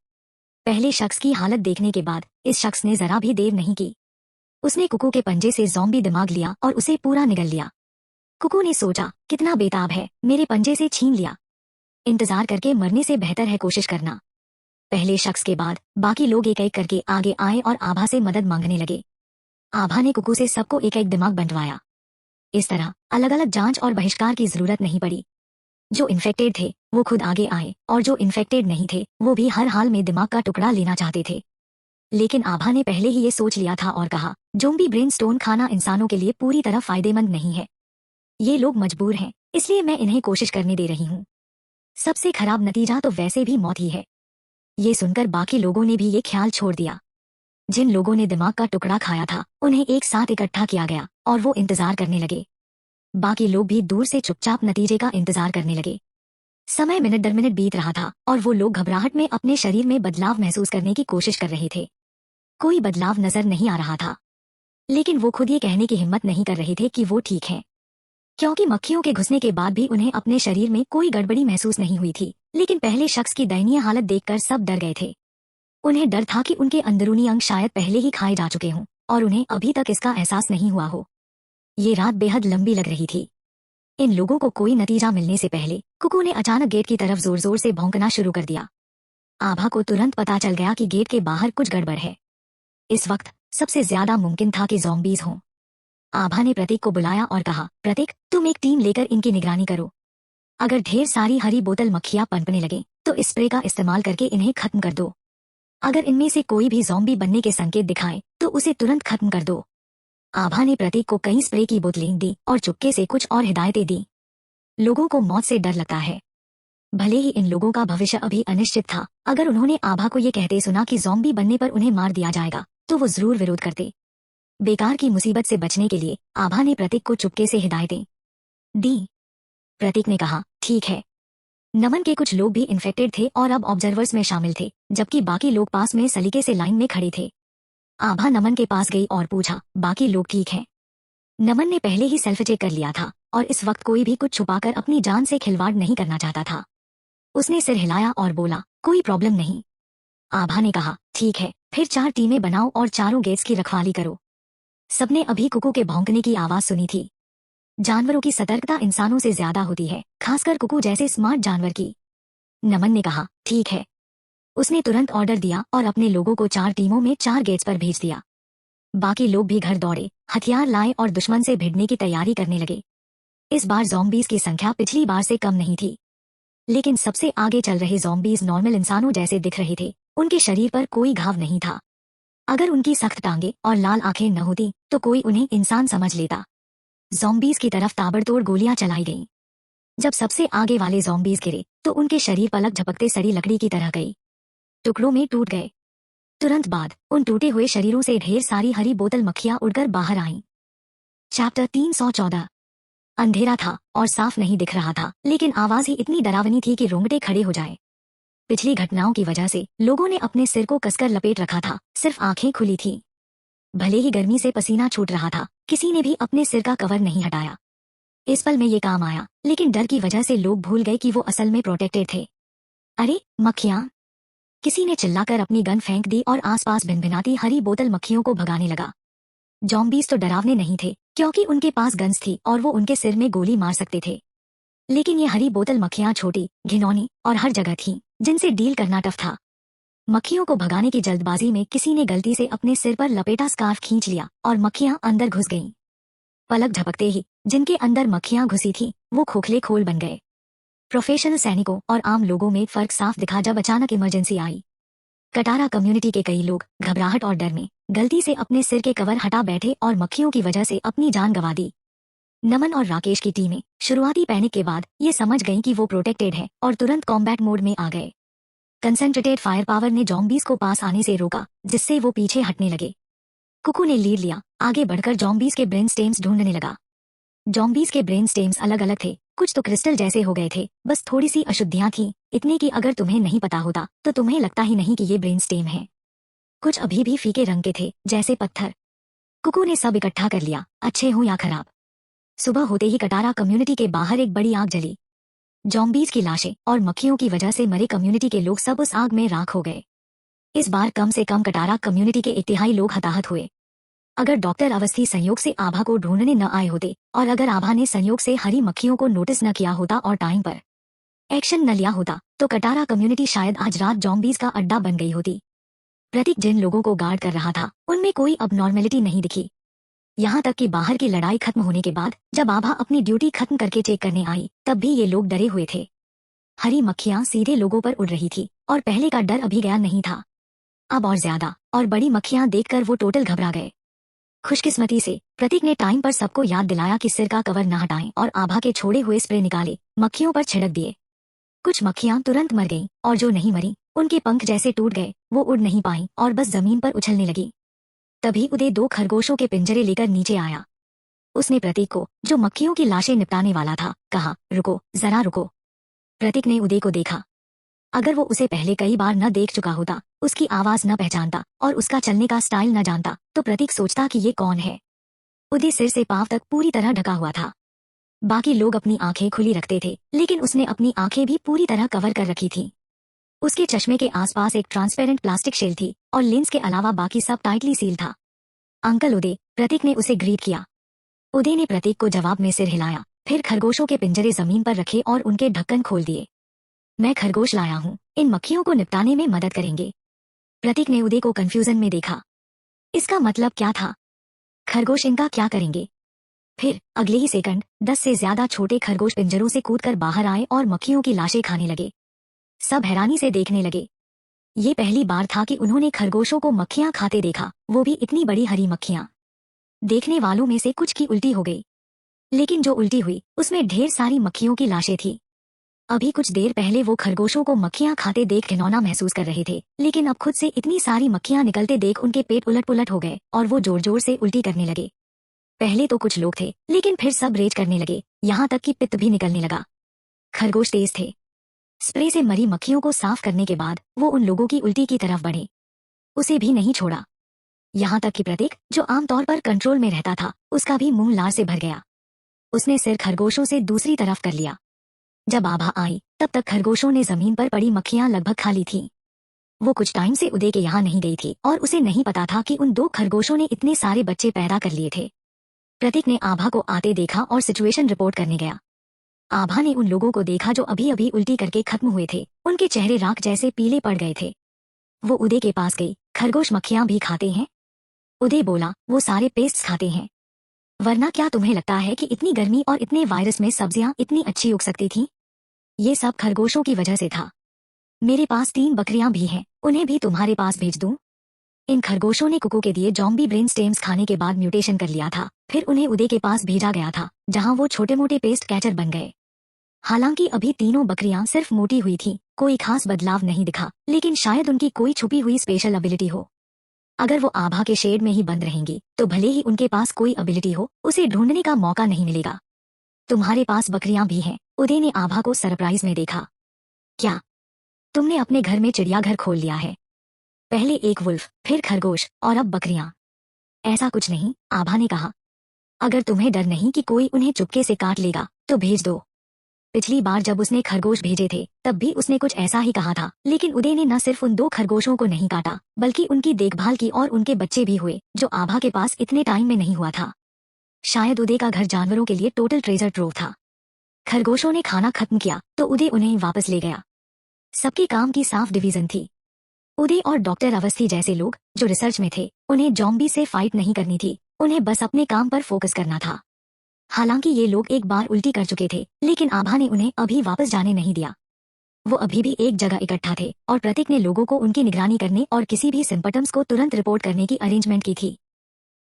पहले शख्स की हालत देखने के बाद इस शख्स ने जरा भी देर नहीं की। उसने कुकू के पंजे से ज़ॉम्बी दिमाग लिया और उसे पूरा निगल लिया। कुकू ने सोचा, कितना बेताब है, मेरे पंजे से छीन लिया। इंतजार करके मरने से बेहतर है कोशिश करना। पहले शख्स के बाद बाकी लोग एक एक करके आगे आए और आभा से मदद मांगने लगे। आभा ने कुकू से सबको एक एक दिमाग बंटवाया। इस तरह अलग अलग जांच और बहिष्कार की जरूरत नहीं पड़ी। जो इन्फेक्टेड थे वो खुद आगे आए और जो इन्फेक्टेड नहीं थे वो भी हर हाल में दिमाग का टुकड़ा लेना चाहते थे। लेकिन आभा ने पहले ही ये सोच लिया था और कहा, ज़ॉम्बी ब्रेनस्टोन खाना इंसानों के लिए पूरी तरह फायदेमंद नहीं है। ये लोग मजबूर हैं, इसलिए मैं इन्हें कोशिश करने दे रही हूँ। सबसे खराब नतीजा तो वैसे भी मौत ही है। ये सुनकर बाकी लोगों ने भी ये ख्याल छोड़ दिया। जिन लोगों ने दिमाग का टुकड़ा खाया था उन्हें एक साथ इकट्ठा किया गया और वो इंतजार करने लगे। बाकी लोग भी दूर से चुपचाप नतीजे का इंतजार करने लगे। समय मिनट दर मिनट बीत रहा था और वो लोग घबराहट में अपने शरीर में बदलाव महसूस करने की कोशिश कर रहे थे। कोई बदलाव नजर नहीं आ रहा था, लेकिन वो खुद ये कहने की हिम्मत नहीं कर रहे थे कि वो ठीक हैं, क्योंकि मक्खियों के घुसने के बाद भी उन्हें अपने शरीर में कोई गड़बड़ी महसूस नहीं हुई थी। लेकिन पहले शख्स की दयनीय हालत देखकर सब डर गए थे। उन्हें डर था कि उनके अंदरूनी अंग शायद पहले ही खाए जा चुके हों और उन्हें अभी तक इसका एहसास नहीं हुआ हो। ये रात बेहद लंबी लग रही थी। इन लोगों को कोई नतीजा मिलने से पहले कुकू ने अचानक गेट की तरफ जोर जोर से भौंकना शुरू कर दिया। आभा को तुरंत पता चल गया कि गेट के बाहर कुछ गड़बड़ है। इस वक्त सबसे ज्यादा मुमकिन था कि ज़ॉम्बीज हों। आभा ने प्रतीक को बुलाया और कहा, प्रतीक तुम एक टीम लेकर इनकी निगरानी करो। अगर ढेर सारी हरी बोतल मक्खियां पनपने लगे तो इस स्प्रे का इस्तेमाल करके इन्हें खत्म कर दो। अगर इनमें से कोई भी ज़ॉम्बी बनने के संकेत दिखाए तो उसे तुरंत खत्म कर दो। आभा ने प्रतीक को कई स्प्रे की बोतलें दी और चुपके से कुछ और हिदायतें दी। लोगों को मौत से डर लगता है। भले ही इन लोगों का भविष्य अभी अनिश्चित था, अगर उन्होंने आभा को ये कहते सुना कि ज़ॉम्बी बनने पर उन्हें मार दिया जाएगा तो वो जरूर विरोध करते। बेकार की मुसीबत से बचने के लिए आभा ने प्रतीक को चुपके से हिदायतें दी। प्रतीक ने कहा, ठीक है। नमन के कुछ लोग भी इन्फेक्टेड थे और अब ऑब्जर्वर्स में शामिल थे, जबकि बाकी लोग पास में सलीके से लाइन में खड़े थे। आभा नमन के पास गई और पूछा, बाकी लोग ठीक हैं? नमन ने पहले ही सेल्फ चेक कर लिया था और इस वक्त कोई भी कुछ छुपाकर अपनी जान से खिलवाड़ नहीं करना चाहता था। उसने सिर हिलाया और बोला, कोई प्रॉब्लम नहीं। आभा ने कहा, ठीक है, फिर 4 टीमें बनाओ और चारों गेट्स की रखवाली करो। सबने अभी कुकू के भौंकने की आवाज सुनी थी। जानवरों की सतर्कता इंसानों से ज्यादा होती है, खासकर कुकू जैसे स्मार्ट जानवर की। नमन ने कहा, ठीक है। उसने तुरंत ऑर्डर दिया और अपने लोगों को 4 टीमों में 4 गेट्स पर भेज दिया। बाकी लोग भी घर दौड़े, हथियार लाए और दुश्मन से भिड़ने की तैयारी करने लगे। इस बार ज़ॉम्बीज की संख्या पिछली बार से कम नहीं थी, लेकिन सबसे आगे चल रहे ज़ॉम्बीज नॉर्मल इंसानों जैसे दिख रहे थे। उनके शरीर पर कोई घाव नहीं था। अगर उनकी सख्त टांगे और लाल आंखें न होती तो कोई उन्हें इंसान समझ लेता। ज़ॉम्बीज की तरफ ताबड़तोड़ गोलियां चलाई गईं। जब सबसे आगे वाले ज़ॉम्बीज गिरे तो उनके शरीर पलक झपकते सड़ी लकड़ी की तरह गई, टुकड़ों में टूट गए। तुरंत बाद उन टूटे हुए शरीरों से ढेर सारी हरी बोतल मक्खियां उड़कर बाहर आईं। चैप्टर 314। अंधेरा था और साफ नहीं दिख रहा था, लेकिन आवाज ही इतनी डरावनी थी कि रोंगटे खड़े हो जाए। पिछली घटनाओं की वजह से लोगों ने अपने सिर को कसकर लपेट रखा था, सिर्फ आंखें खुली थीं। भले ही गर्मी से पसीना छूट रहा था, किसी ने भी अपने सिर का कवर नहीं हटाया। इस पल में ये काम आया, लेकिन डर की वजह से लोग भूल गए कि वो असल में प्रोटेक्टेड थे। अरे मक्खियां! किसी ने चिल्लाकर अपनी गन फेंक दी और आसपास भिनभिनाती हरी बोतल मक्खियों को भगाने लगा। जॉम्बीज तो डरावने नहीं थे, क्योंकि उनके पास गन्स थी और वो उनके सिर में गोली मार सकते थे। लेकिन ये हरी बोतल मक्खियां छोटी, घिनौनी और हर जगह थीं, जिनसे डील करना टफ था। मक्खियों को भगाने की जल्दबाजी में किसी ने गलती से अपने सिर पर लपेटा स्कार्फ खींच लिया और मक्खियां अंदर घुस गईं। पलक झपकते ही जिनके अंदर मक्खियां घुसी थीं, वो खोखले खोल बन गए। प्रोफेशनल सैनिकों और आम लोगों में फर्क साफ दिखा जब अचानक इमरजेंसी आई। कटारा कम्युनिटी के कई लोग घबराहट और डर में गलती से अपने सिर के कवर हटा बैठे और मक्खियों की वजह से अपनी जान गंवा दी। नमन और राकेश की टीमें शुरुआती पैनिक के बाद ये समझ गईं कि वो प्रोटेक्टेड है और तुरंत कॉम्बैट मोड में आ गए। कंसंट्रेटेड फायर पावर ने जॉम्बीज को पास आने से रोका, जिससे वो पीछे हटने लगे। कुकू ने लीड लिया, आगे बढ़कर जॉम्बीज के ब्रेन स्टेम्स ढूंढने लगा। जॉम्बीज के ब्रेन स्टेम्स अलग अलग थे, कुछ तो क्रिस्टल जैसे हो गए थे, बस थोड़ी सी अशुद्धियां थीं, इतने कि अगर तुम्हें नहीं पता होता तो तुम्हें लगता ही नहीं कि ये ब्रेन स्टेम है। कुछ अभी भी फीके रंग के थे, जैसे पत्थर। कुकू ने सब इकट्ठा कर लिया, अच्छे हो या खराब। सुबह होते ही कटारा कम्युनिटी के बाहर एक बड़ी आग जली। जॉम्बीज की लाशें और मक्खियों की वजह से मरे कम्युनिटी के लोग सब उस आग में राख हो गए। इस बार कम से कम कटारा कम्युनिटी के 1/3 लोग हताहत हुए। अगर डॉक्टर अवस्थी संयोग से आभा को ढूंढने न आए होते और अगर आभा ने संयोग से हरी मक्खियों को नोटिस न किया होता और टाइम पर एक्शन न लिया होता तो कटारा कम्युनिटी शायद आज रात जॉम्बीज का अड्डा बन गई होती। प्रतीक जिन लोगों को गार्ड कर रहा था उनमें कोई अबनॉर्मेलिटी नहीं दिखी। यहाँ तक कि बाहर की लड़ाई खत्म होने के बाद जब आभा अपनी ड्यूटी खत्म करके चेक करने आई तब भी ये लोग डरे हुए थे। हरी मक्खियां सीधे लोगों पर उड़ रही थी और पहले का डर अभी गया नहीं था। अब और ज्यादा और बड़ी मक्खियां देखकर वो टोटल घबरा गए। खुशकिस्मती से प्रतीक ने टाइम पर सबको याद दिलाया कि सिर का कवर न हटाएं और आभा के छोड़े हुए स्प्रे निकाले, मक्खियों पर छिड़क दिए। कुछ मक्खियां तुरंत मर गईं और जो नहीं मरी उनके पंख जैसे टूट गए, वो उड़ नहीं पाईं और बस जमीन पर उछलने लगी। तभी उदय 2 खरगोशों के पिंजरे लेकर नीचे आया। उसने प्रतीक को, जो मक्खियों की लाशें निपटाने वाला था, कहा, रुको, जरा रुको। प्रतीक ने उदय को देखा। अगर वो उसे पहले कई बार न देख चुका होता, उसकी आवाज न पहचानता और उसका चलने का स्टाइल न जानता तो प्रतीक सोचता कि ये कौन है। उदय सिर से पांव तक पूरी तरह ढका हुआ था। बाकी लोग अपनी आंखें खुली रखते थे, लेकिन उसने अपनी आंखें भी पूरी तरह कवर कर रखी थी। उसके चश्मे के आसपास एक ट्रांसपेरेंट प्लास्टिक शेल थी और लेंस के अलावा बाकी सब टाइटली सील था। अंकल उदय, प्रतीक ने उसे ग्रीट किया। उदय ने प्रतीक को जवाब में सिर हिलाया, फिर खरगोशों के पिंजरे जमीन पर रखे और उनके ढक्कन खोल दिए। मैं खरगोश लाया हूँ, इन मक्खियों को निपटाने में मदद करेंगे। प्रतीक ने उदय को कंफ्यूजन में देखा। इसका मतलब क्या था? खरगोश इनका क्या करेंगे? फिर अगले ही सेकंड 10 से ज्यादा छोटे खरगोश पिंजरों से कूदकर बाहर आए और मक्खियों की लाशें खाने लगे। सब हैरानी से देखने लगे। ये पहली बार था कि उन्होंने खरगोशों को मक्खियां खाते देखा, वो भी इतनी बड़ी हरी मक्खियां। देखने वालों में से कुछ की उल्टी हो गई, लेकिन जो उल्टी हुई उसमें ढेर सारी मक्खियों की लाशें थी। अभी कुछ देर पहले वो खरगोशों को मक्खियां खाते देख घिनौना महसूस कर रहे थे, लेकिन अब खुद से इतनी सारी मक्खियां निकलते देख उनके पेट उलट पुलट हो गए और वो जोर जोर से उल्टी करने लगे। पहले तो कुछ लोग थे, लेकिन फिर सब रेज करने लगे, यहाँ तक कि पित्त भी निकलने लगा। खरगोश तेज थे। स्प्रे से मरी मक्खियों को साफ करने के बाद वो उन लोगों की उल्टी की तरफ बढ़े। उसे भी नहीं छोड़ा। यहाँ तक कि प्रतीक, जो आमतौर पर कंट्रोल में रहता था, उसका भी मुंह लार से भर गया। उसने सिर खरगोशों से दूसरी तरफ कर लिया। जब आभा आई तब तक खरगोशों ने जमीन पर पड़ी मक्खियां लगभग खा ली थीं। वो कुछ टाइम से उदय के यहाँ नहीं गई थी और उसे नहीं पता था कि उन 2 खरगोशों ने इतने सारे बच्चे पैदा कर लिए थे। प्रतीक ने आभा को आते देखा और सिचुएशन रिपोर्ट करने गया। आभा ने उन लोगों को देखा जो अभी अभी उल्टी करके खत्म हुए थे। उनके चेहरे राख जैसे पीले पड़ गए थे वो उदय के पास गई। खरगोश मक्खियां भी खाते हैं? उदय बोला, वो सारे पेस्ट्स खाते हैं। वरना क्या तुम्हें लगता है कि इतनी गर्मी और इतने वायरस में सब्जियां इतनी अच्छी उग सकती थी? ये सब खरगोशों की वजह से था। मेरे पास 3 बकरियां भी हैं, उन्हें भी तुम्हारे पास भेज दूं? इन खरगोशों ने कुकू के दिए जॉम्बी ब्रेन स्टेम्स खाने के बाद म्यूटेशन कर लिया था। फिर उन्हें उदय के पास भेजा गया था, जहां वो छोटे मोटे पेस्ट कैचर बन गए। हालांकि अभी तीनों बकरियां सिर्फ मोटी हुई थी, कोई खास बदलाव नहीं दिखा, लेकिन शायद उनकी कोई छुपी हुई स्पेशल एबिलिटी हो। अगर वो आभा के शेड में ही बंद रहेंगी, तो भले ही उनके पास कोई एबिलिटी हो, उसे ढूंढने का मौका नहीं मिलेगा। तुम्हारे पास बकरियां भी हैं। उदय ने आभा को सरप्राइज में देखा। क्या तुमने अपने घर में चिड़ियाघर खोल लिया है? पहले एक वुल्फ, फिर खरगोश और अब बकरियां। ऐसा कुछ नहीं, आभा ने कहा। अगर तुम्हें डर नहीं कि कोई उन्हें चुपके से काट लेगा, तो भेज दो। पिछली बार जब उसने खरगोश भेजे थे, तब भी उसने कुछ ऐसा ही कहा था, लेकिन उदय ने न सिर्फ उन 2 खरगोशों को नहीं काटा, बल्कि उनकी देखभाल की और उनके बच्चे भी हुए, जो आभा के पास इतने टाइम में नहीं हुआ था। शायद उदय का घर जानवरों के लिए टोटल ट्रेजर ट्रोव था। खरगोशों ने खाना खत्म किया, तो उदय उन्हें वापस ले गया। सबके काम की साफ डिवीजन थी। उदय और डॉक्टर अवस्थी जैसे लोग, जो रिसर्च में थे, उन्हें जॉम्बी से फाइट नहीं करनी थी, उन्हें बस अपने काम पर फोकस करना था। हालांकि ये लोग एक बार उल्टी कर चुके थे, लेकिन आभा ने उन्हें अभी वापस जाने नहीं दिया। वो अभी भी एक जगह इकट्ठा थे, और प्रतीक ने लोगों को उनकी निगरानी करने और किसी भी सिम्पटम्स को तुरंत रिपोर्ट करने की अरेंजमेंट की थी।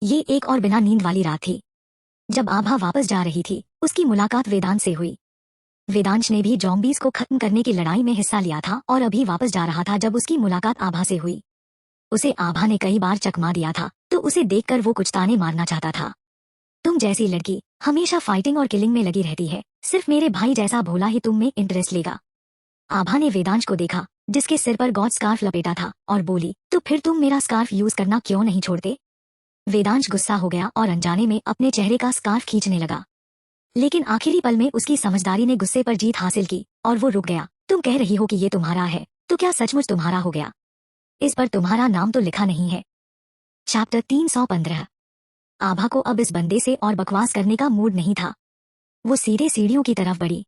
ये एक और बिना नींद वाली रात थी। जब आभा वापस जा रही थी, उसकी मुलाकात वेदांत से हुई। वेदांश ने भी जॉम्बीज को खत्म करने की लड़ाई में हिस्सा लिया था और अभी वापस जा रहा था जब उसकी मुलाकात आभा से हुई। उसे आभा ने कई बार चकमा दिया था, तो उसे देखकर वो कुछ ताने मारना चाहता था। तुम जैसी लड़की हमेशा फाइटिंग और किलिंग में लगी रहती है, सिर्फ मेरे भाई जैसा भोला ही तुम में इंटरेस्ट लेगा। आभा ने वेदांश को देखा, जिसके सिर पर गॉड स्कार्फ लपेटा था, और बोली, तो फिर तुम मेरा स्कार्फ यूज करना क्यों नहीं छोड़ते? वेदांश गुस्सा हो गया और अनजाने में अपने चेहरे का स्कार्फ खींचने लगा। लेकिन आखिरी पल में उसकी समझदारी ने गुस्से पर जीत हासिल की, और वो रुक गया। तुम कह रही हो कि ये तुम्हारा है, तो क्या सचमुच तुम्हारा हो गया? इस पर तुम्हारा नाम तो लिखा नहीं है। चैप्टर 315। आभा को अब इस बंदे से और बकवास करने का मूड नहीं था। वो सीधे सीढ़ियों की तरफ बढ़ी।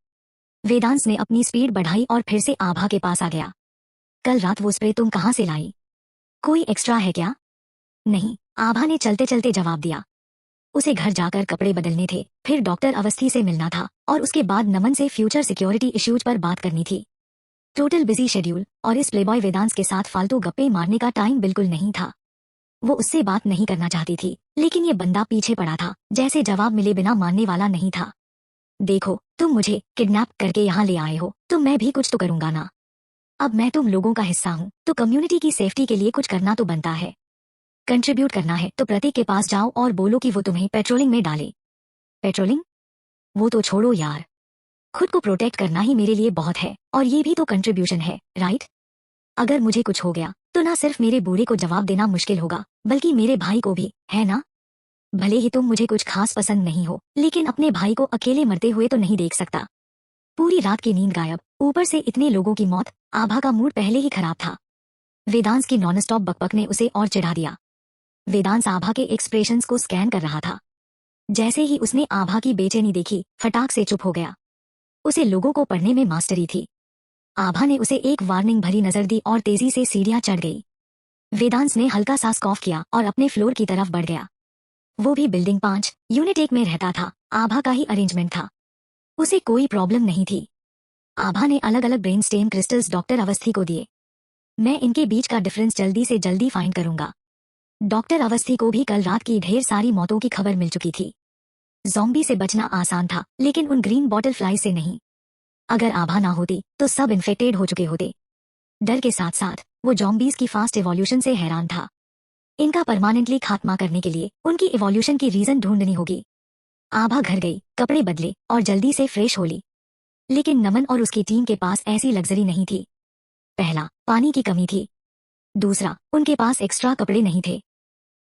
वेदांश ने अपनी स्पीड बढ़ाई और फिर से आभा के पास आ गया। कल रात वो स्प्रे तुम कहाँ से लाई? कोई एक्स्ट्रा है क्या? नहीं, आभा ने चलते चलते जवाब दिया। उसे घर जाकर कपड़े बदलने थे, फिर डॉक्टर अवस्थी से मिलना था, और उसके बाद नमन से फ्यूचर सिक्योरिटी इश्यूज पर बात करनी थी। टोटल बिजी शेड्यूल, और इस प्लेबॉय वेदांश के साथ फालतू गप्पे मारने का टाइम बिल्कुल नहीं था। वो उससे बात नहीं करना चाहती थी, लेकिन ये बंदा पीछे पड़ा था, जैसे जवाब मिले बिना मानने वाला नहीं था। देखो, तुम मुझे किडनैप करके यहाँ ले आए हो, तो मैं भी कुछ तो करूंगा ना। अब मैं तुम लोगों का हिस्सा हूँ, तो कम्युनिटी की सेफ्टी के लिए कुछ करना तो बनता है। कंट्रीब्यूट करना है तो प्रतीक के पास जाओ और बोलो कि वो तुम्हें पेट्रोलिंग में डाले। पेट्रोलिंग? वो तो छोड़ो यार। खुद को प्रोटेक्ट करना ही मेरे लिए बहुत है, और ये भी तो कंट्रीब्यूशन है, राइट? अगर मुझे कुछ हो गया, तो ना सिर्फ मेरे बूढ़े को जवाब देना मुश्किल होगा, बल्कि मेरे भाई को भी, है ना? भले ही तुम मुझे कुछ खास पसंद नहीं हो, लेकिन अपने भाई को अकेले मरते हुए तो नहीं देख सकता। पूरी रात की नींद गायब, ऊपर से इतने लोगों की मौत। आभा का मूड पहले ही खराब था। वेदांश की नॉन स्टॉप बकबक ने उसे और चिढ़ा दिया। वेदांश आभा के एक्सप्रेशंस को स्कैन कर रहा था। जैसे ही उसने आभा की बेचैनी देखी, फटाक से चुप हो गया। उसे लोगों को पढ़ने में मास्टरी थी। आभा ने उसे एक वार्निंग भरी नजर दी और तेजी से सीढ़ियां चढ़ गई। वेदांश ने हल्का सा कॉफ किया और अपने फ्लोर की तरफ बढ़ गया। वो भी बिल्डिंग 5, यूनिट 1 में रहता था। आभा का ही अरेंजमेंट था। उसे कोई प्रॉब्लम नहीं थी। आभा ने अलग अलग brain stem crystals doctor Awasthi को दिए। मैं इनके बीच का डिफरेंस जल्दी से जल्दी फाइंड करूंगा। डॉक्टर अवस्थी को भी कल रात की ढेर सारी मौतों की खबर मिल चुकी थी। ज़ॉम्बी से बचना आसान था, लेकिन उन ग्रीन बॉटल फ्लाई से नहीं। अगर आभा ना होती, तो सब इन्फेक्टेड हो चुके होते। डर के साथ साथ वो ज़ॉम्बीज की फास्ट इवोल्यूशन से हैरान था। इनका परमानेंटली खात्मा करने के लिए उनकी इवोल्यूशन की रीजन ढूंढनी होगी। आभा घर गई, कपड़े बदले और जल्दी से फ्रेश हो ली। लेकिन नमन और उसकी टीम के पास ऐसी लग्जरी नहीं थी। पहला, पानी की कमी थी। दूसरा, उनके पास एक्स्ट्रा कपड़े नहीं थे।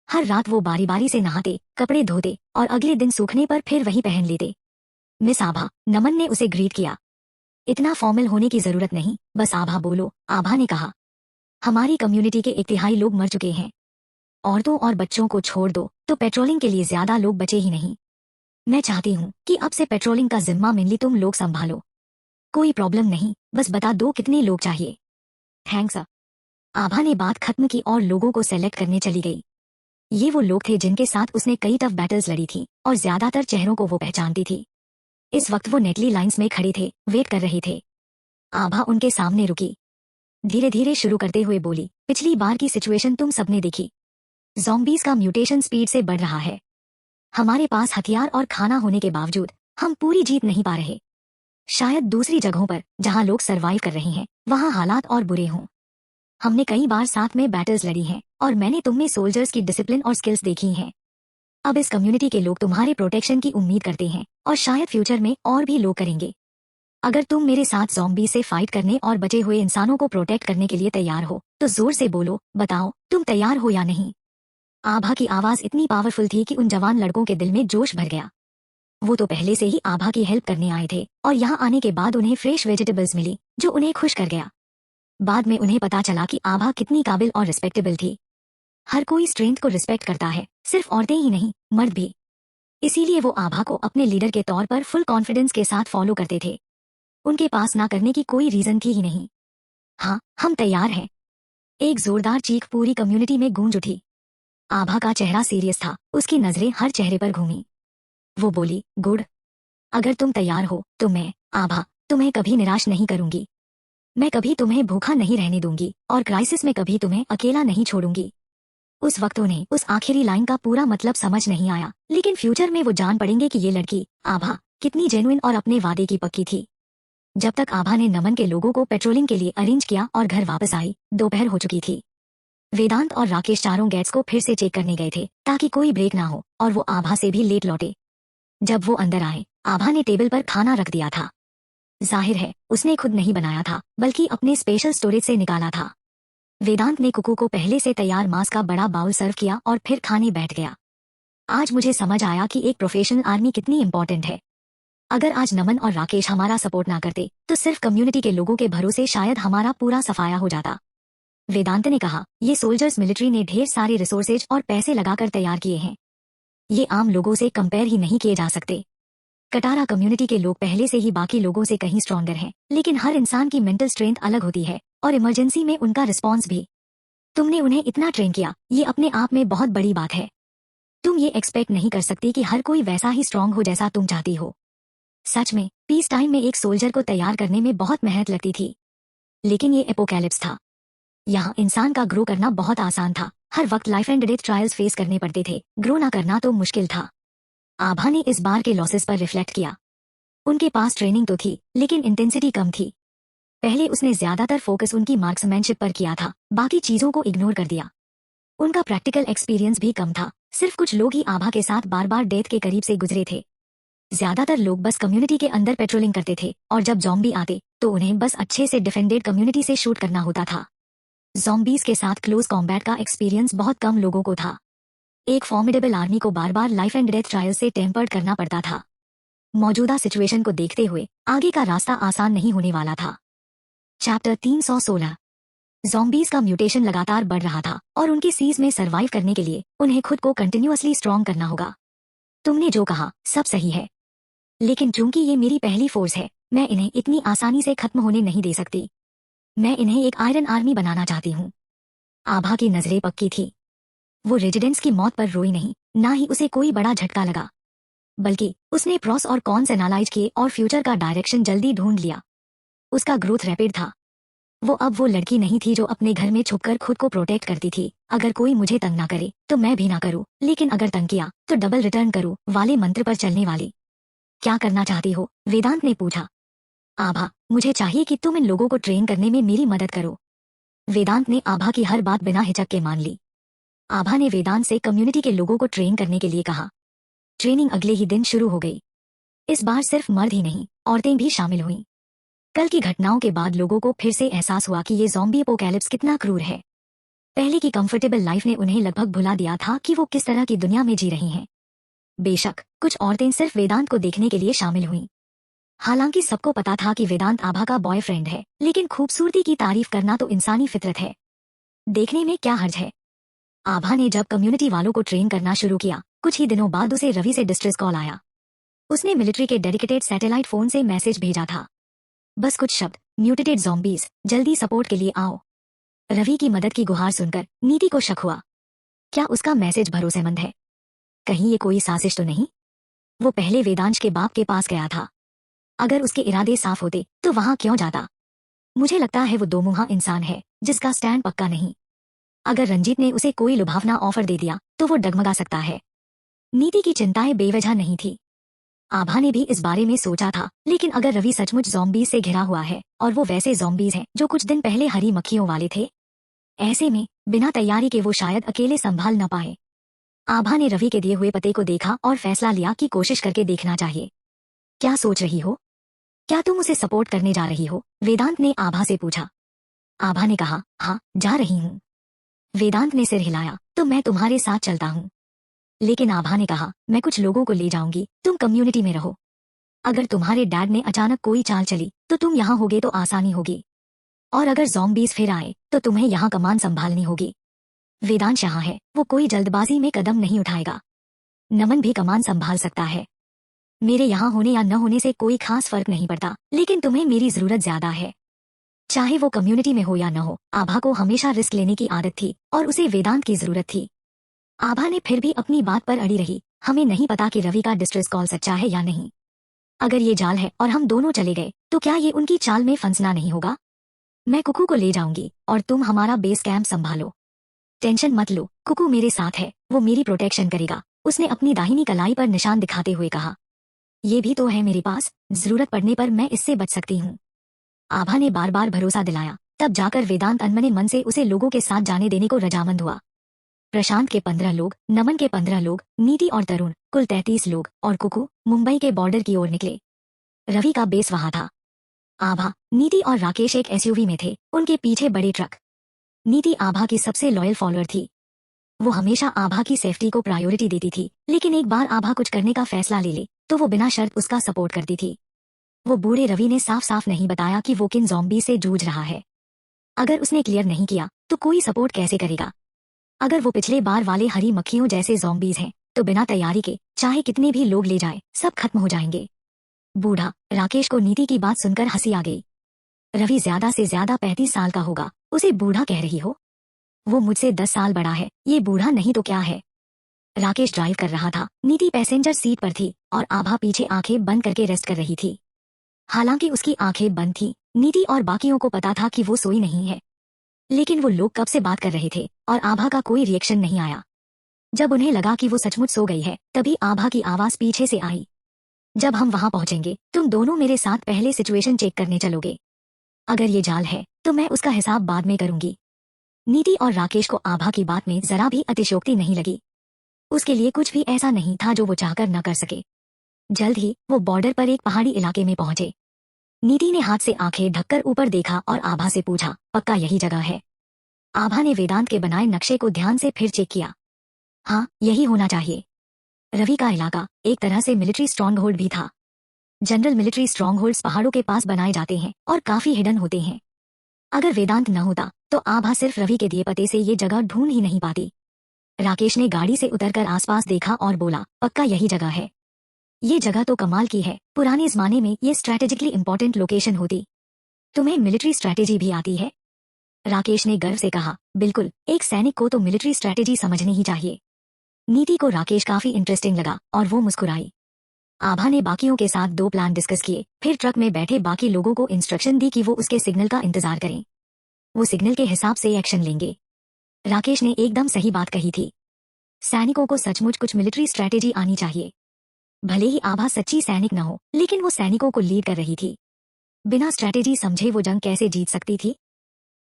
हर रात वो बारी बारी से नहाते, कपड़े धोते और अगले दिन सूखने पर फिर वही पहन लेते। मिस आभा, नमन ने उसे ग्रीट किया। इतना फॉर्मल होने की जरूरत नहीं, बस आभा बोलो, आभा ने कहा। हमारी कम्युनिटी के 1/3 लोग मर चुके हैं। औरतों और बच्चों को छोड़ दो तो पेट्रोलिंग के लिए ज्यादा लोग बचे ही नहीं। मैं चाहती हूँ कि अब से पेट्रोलिंग का जिम्मा मेनली तुम लोग संभालो। कोई प्रॉब्लम नहीं, बस बता दो कितने लोग चाहिए। थैंक्स। आभा ने बात खत्म की और लोगों को सेलेक्ट करने चली गई। ये वो लोग थे जिनके साथ उसने कई टफ बैटल्स लड़ी थी और ज्यादातर चेहरों को वो पहचानती थी। इस वक्त वो नेटली लाइंस में खड़े थे, वेट कर रहे थे। आभा उनके सामने रुकी, धीरे धीरे शुरू करते हुए बोली, पिछली बार की सिचुएशन तुम सबने देखी। ज़ॉम्बीज का म्यूटेशन स्पीड से बढ़ रहा है। हमारे पास हथियार और खाना होने के बावजूद हम पूरी जीत नहीं पा रहे। शायद दूसरी जगहों पर जहां लोग सरवाइव कर रहे हैं वहां हालात और बुरे हों। हमने कई बार साथ में बैटल्स लड़ी हैं और मैंने तुम में सोल्जर्स की डिसिप्लिन और स्किल्स देखी हैं। अब इस कम्युनिटी के लोग तुम्हारे प्रोटेक्शन की उम्मीद करते हैं और शायद फ्यूचर में और भी लोग करेंगे। अगर तुम मेरे साथ ज़ॉम्बी से फाइट करने और बचे हुए इंसानों को प्रोटेक्ट करने के लिए तैयार हो तो जोर से बोलो, बताओ तुम तैयार हो या नहीं। आभा की आवाज इतनी पावरफुल थी कि उन जवान लड़कों के दिल में जोश भर गया। वो तो पहले से ही आभा की हेल्प करने आए थे और यहाँ आने के बाद उन्हें फ्रेश वेजिटेबल्स मिली जो उन्हें खुश कर गया। बाद में उन्हें पता चला कि आभा कितनी काबिल और रिस्पेक्टेबल थी। हर कोई स्ट्रेंथ को रिस्पेक्ट करता है, सिर्फ औरतें ही नहीं, मर्द भी। इसीलिए वो आभा को अपने लीडर के तौर पर फुल कॉन्फिडेंस के साथ फॉलो करते थे। उनके पास ना करने की कोई रीजन थी ही नहीं। हाँ, हम तैयार हैं। एक जोरदार चीख पूरी कम्युनिटी में गूंज उठी। आभा का चेहरा सीरियस था, उसकी नजरें हर चेहरे पर घूमी। वो बोली, गुड। अगर तुम तैयार हो तो मैं, आभा, तुम्हें कभी निराश नहीं करूंगी। मैं कभी तुम्हें भूखा नहीं रहने दूंगी और क्राइसिस में कभी तुम्हें अकेला नहीं छोड़ूंगी। उस वक्त उन्हें उस आखिरी लाइन का पूरा मतलब समझ नहीं आया, लेकिन फ्यूचर में वो जान पड़ेंगे कि ये लड़की, आभा, कितनी जेन्युइन और अपने वादे की पक्की थी। जब तक आभा ने नमन के लोगों को पेट्रोलिंग के लिए अरेंज किया और घर वापस आई, दोपहर हो चुकी थी। वेदांत और राकेश चारों गेट्स को फिर से चेक करने गए थे ताकि कोई ब्रेक ना हो और वो आभा से भी लेट लौटे। जब वो अंदर आए, आभा ने टेबल पर खाना रख दिया था। जाहिर है उसने खुद नहीं बनाया था बल्कि अपने स्पेशल स्टोरेज से निकाला था। वेदांत ने कुकू को पहले से तैयार मांस का बड़ा बाउल सर्व किया और फिर खाने बैठ गया। आज मुझे समझ आया कि एक प्रोफेशनल आर्मी कितनी इंपॉर्टेंट है। अगर आज नमन और राकेश हमारा सपोर्ट ना करते तो सिर्फ कम्युनिटी के लोगों के भरोसे शायद हमारा पूरा सफाया हो जाता। वेदांत ने कहा, ये सोल्जर्स मिलिट्री ने ढेर सारे रिसोर्सेज और पैसे लगाकर तैयार किए हैं। ये आम लोगों से कंपेयर ही नहीं किए जा सकते। कटारा कम्युनिटी के लोग पहले से ही बाकी लोगों से कहीं स्ट्रॉन्गर हैं, लेकिन हर इंसान की मेंटल स्ट्रेंथ अलग होती है और इमरजेंसी में उनका रिस्पॉन्स भी। तुमने उन्हें इतना ट्रेन किया, ये अपने आप में बहुत बड़ी बात है। तुम ये एक्सपेक्ट नहीं कर सकती कि हर कोई वैसा ही स्ट्रांग हो जैसा तुम चाहती हो। सच में पीस टाइम में एक सोल्जर को तैयार करने में बहुत मेहनत लगती थी, लेकिन ये एपोकैलिप्स था। यहाँ इंसान का ग्रो करना बहुत आसान था। हर वक्त life and death trials face करने पड़ते थे, ग्रो ना करना तो मुश्किल था। आभा ने इस बार के लॉसेस पर रिफ्लेक्ट किया। उनके पास ट्रेनिंग तो थी लेकिन इंटेंसिटी कम थी। पहले उसने ज्यादातर फोकस उनकी मार्क्समैनशिप पर किया था, बाकी चीजों को इग्नोर कर दिया। उनका प्रैक्टिकल एक्सपीरियंस भी कम था, सिर्फ कुछ लोग ही आभा के साथ बार बार डेथ के करीब से गुजरे थे। ज्यादातर लोग बस कम्युनिटी के अंदर पेट्रोलिंग करते थे और जब ज़ॉम्बी आते तो उन्हें बस अच्छे से डिफेंडेड कम्युनिटी से शूट करना होता था। ज़ॉम्बीज के साथ क्लोज कॉम्बैट का एक्सपीरियंस बहुत कम लोगों को था। एक फॉर्मिडेबल आर्मी को बार बार लाइफ एंड डेथ ट्रायल से टेम्पर्ड करना पड़ता था। मौजूदा सिचुएशन को देखते हुए आगे का रास्ता आसान नहीं होने वाला था। चैप्टर 316। ज़ॉम्बीज का म्यूटेशन लगातार बढ़ रहा था और उनके सीज में सरवाइव करने के लिए उन्हें खुद को कंटिन्यूअसली स्ट्रॉन्ग करना होगा। तुमने जो कहा सब सही है, लेकिन चूंकि ये मेरी पहली फोर्स है, मैं इन्हें इतनी आसानी से खत्म होने नहीं दे सकती। मैं इन्हें एक आयरन आर्मी बनाना चाहती हूँ। आभा की नजरें पक्की थी। वो रेजिडेंट्स की मौत पर रोई नहीं, ना ही उसे कोई बड़ा झटका लगा, बल्कि उसने प्रॉस और कॉन्स एनालाइज किए और फ्यूचर का डायरेक्शन जल्दी ढूंढ लिया। उसका ग्रोथ रैपिड था। वो लड़की नहीं थी जो अपने घर में छुपकर खुद को प्रोटेक्ट करती थी। अगर कोई मुझे तंग ना करे तो मैं भी ना करूँ, लेकिन अगर तंग किया तो डबल रिटर्न करूँ वाले मंत्र पर चलने वाली। क्या करना चाहती हो? वेदांत ने पूछा। आभा, मुझे चाहिए कि तुम इन लोगों को ट्रेन करने में मेरी मदद करो। वेदांत ने आभा की हर बात बिना हिचक के मान ली। आभा ने वेदांत से कम्युनिटी के लोगों को ट्रेन करने के लिए कहा। ट्रेनिंग अगले ही दिन शुरू हो गई। इस बार सिर्फ मर्द ही नहीं, औरतें भी शामिल हुईं। कल की घटनाओं के बाद लोगों को फिर से एहसास हुआ कि ये ज़ॉम्बी एपोकैलिप्स कितना क्रूर है। पहले की कंफर्टेबल लाइफ ने उन्हें लगभग भुला दिया था कि वो किस तरह की दुनिया में जी रही हैं। बेशक कुछ औरतें सिर्फ वेदांत को देखने के लिए शामिल हुईं। हालांकि सबको पता था कि वेदांत आभा का बॉयफ्रेंड है, लेकिन खूबसूरती की तारीफ करना तो इंसानी फितरत है। देखने में क्या हर्ज है। आभा ने जब कम्युनिटी वालों को ट्रेन करना शुरू किया, कुछ ही दिनों बाद उसे रवि से डिस्ट्रेस कॉल आया। उसने मिलिट्री के डेडिकेटेड सैटेलाइट फोन से मैसेज भेजा था। बस कुछ शब्द, म्यूटेटेड ज़ॉम्बीज, जल्दी सपोर्ट के लिए आओ। रवि की मदद की गुहार सुनकर नीति को शक हुआ। क्या उसका मैसेज भरोसेमंद है? कहीं ये कोई साजिश तो नहीं? वो पहले वेदांश के बाप के पास गया था। अगर उसके इरादे साफ होते तो वहां क्यों जाता? मुझे लगता है वो दोमुहा इंसान है जिसका स्टैंड पक्का नहीं। अगर रंजीत ने उसे कोई लुभावना ऑफर दे दिया तो वो डगमगा सकता है। नीति की चिंताएं बेवजह नहीं थी। आभा ने भी इस बारे में सोचा था, लेकिन अगर रवि सचमुच ज़ॉम्बीज से घिरा हुआ है और वो वैसे ज़ॉम्बीज हैं जो कुछ दिन पहले हरी मक्खियों वाले थे, ऐसे में बिना तैयारी के वो शायद अकेले संभाल न पाए। आभा ने रवि के दिए हुए पते को देखा और फैसला लिया कि कोशिश करके देखना चाहिए। क्या सोच रही हो? क्या तुम उसे सपोर्ट करने जा रही हो? वेदांत ने आभा से पूछा। आभा ने कहा, हाँ, जा रही हूँ। वेदांत ने सिर हिलाया, तो मैं तुम्हारे साथ चलता हूँ। लेकिन आभा ने कहा, मैं कुछ लोगों को ले जाऊंगी, तुम कम्युनिटी में रहो। अगर तुम्हारे डैड ने अचानक कोई चाल चली तो तुम यहाँ होगे तो आसानी होगी, और अगर ज़ॉम्बीज फिर आए तो तुम्हें यहाँ कमान संभालनी होगी। वेदांश यहाँ है, वो कोई जल्दबाजी में कदम नहीं उठाएगा। नमन भी कमान संभाल सकता है। मेरे यहाँ होने या न होने से कोई खास फर्क नहीं पड़ता, लेकिन तुम्हें मेरी जरूरत ज्यादा है। चाहे वो कम्युनिटी में हो या न हो, आभा को हमेशा रिस्क लेने की आदत थी और उसे वेदांत की जरूरत थी। आभा ने फिर भी अपनी बात पर अड़ी रही। हमें नहीं पता कि रवि का डिस्ट्रेस कॉल सच्चा है या नहीं। अगर ये जाल है और हम दोनों चले गए तो क्या ये उनकी चाल में फंसना नहीं होगा? मैं कुकू को ले जाऊंगी और तुम हमारा बेस कैंप संभालो। टेंशन मत लो, कुकू मेरे साथ है, वो मेरी प्रोटेक्शन करेगा। उसने अपनी दाहिनी कलाई पर निशान दिखाते हुए कहा। ये भी तो है मेरे पास, जरूरत पड़ने पर मैं इससे बच सकती हूँ। आभा ने बार बार भरोसा दिलाया। तब जाकर वेदांत अनमने मन से उसे लोगों के साथ जाने देने को रजामंद हुआ। प्रशांत के 15 लोग, नमन के 15 लोग, नीति और तरुण, कुल 33 लोग, और कुकू मुंबई के बॉर्डर की ओर निकले। रवि का बेस वहां था। आभा, नीति और राकेश एक एसयूवी में थे, उनके पीछे बड़े ट्रक। नीति आभा की सबसे लॉयल फॉलोअर थी। वो हमेशा आभा की सेफ्टी को प्रायोरिटी देती थी, लेकिन एक बार आभा कुछ करने का फैसला ले ले तो वो बिना शर्त उसका सपोर्ट करती थी। वो बूढ़े रवि ने साफ साफ नहीं बताया कि वो किन ज़ॉम्बी से जूझ रहा है। अगर उसने क्लियर नहीं किया तो कोई सपोर्ट कैसे करेगा? अगर वो पिछले बार वाले हरी मक्खियों जैसे ज़ॉम्बीज हैं तो बिना तैयारी के चाहे कितने भी लोग ले जाए सब खत्म हो जाएंगे। बूढ़ा राकेश को नीति की बात सुनकर हंसी आ गई। रवि ज्यादा से ज्यादा 35 साल का होगा, उसे बूढ़ा कह रही हो? वो मुझसे 10 साल बड़ा है, ये बूढ़ा नहीं तो क्या है? राकेश ड्राइव कर रहा था, नीति पैसेंजर सीट पर थी और आभा पीछे आंखें बंद करके रेस्ट कर रही थी। हालांकि उसकी आंखें बंद थी, नीति और बाकियों को पता था कि वो सोई नहीं है। लेकिन वो लोग कब से बात कर रहे थे और आभा का कोई रिएक्शन नहीं आया। जब उन्हें लगा कि वो सचमुच सो गई है तभी आभा की आवाज पीछे से आई। जब हम वहां पहुंचेंगे तुम दोनों मेरे साथ पहले सिचुएशन चेक करने चलोगे। अगर ये जाल है तो मैं उसका हिसाब बाद में करूंगी। नीति और राकेश को आभा की बात में जरा भी अतिशयोक्ति नहीं लगी। उसके लिए कुछ भी ऐसा नहीं था जो वो चाहकर न कर सके। जल्द ही वो बॉर्डर पर एक पहाड़ी इलाके में पहुंचे। नीति ने हाथ से आंखें ढककर ऊपर देखा और आभा से पूछा, पक्का यही जगह है? आभा ने वेदांत के बनाए नक्शे को ध्यान से फिर चेक किया। हाँ, यही होना चाहिए। रवि का इलाका एक तरह से मिलिट्री स्ट्रॉन्ग होल्ड भी था। जनरल मिलिट्री स्ट्रॉन्ग होल्ड्स पहाड़ों के पास बनाए जाते हैं और काफी हिडन होते हैं। अगर वेदांत न होता तो आभा सिर्फ रवि के दिए पते से ये जगह ढूंढ ही नहीं पाती। राकेश ने गाड़ी से उतरकर आसपास देखा और बोला, पक्का यही जगह है। ये जगह तो कमाल की है, पुराने जमाने में ये स्ट्रैटेजिकली इंपॉर्टेंट लोकेशन होती। तुम्हें मिलिट्री स्ट्रैटेजी भी आती है? राकेश ने गर्व से कहा, बिल्कुल, एक सैनिक को तो मिलिट्री स्ट्रैटेजी समझनी ही चाहिए। नीति को राकेश काफी इंटरेस्टिंग लगा और वो मुस्कुराई। आभा ने बाकियों के साथ 2 प्लान डिस्कस किए, फिर ट्रक में बैठे बाकी लोगों को इंस्ट्रक्शन दी कि वो उसके सिग्नल का इंतजार करें। वो सिग्नल के हिसाब से एक्शन लेंगे। राकेश ने एकदम सही बात कही थी। सैनिकों को सचमुच कुछ मिलिट्री स्ट्रैटेजी आनी चाहिए। भले ही आभा सच्ची सैनिक न हो, लेकिन वो सैनिकों को लीड कर रही थी। बिना स्ट्रैटेजी समझे वो जंग कैसे जीत सकती थी?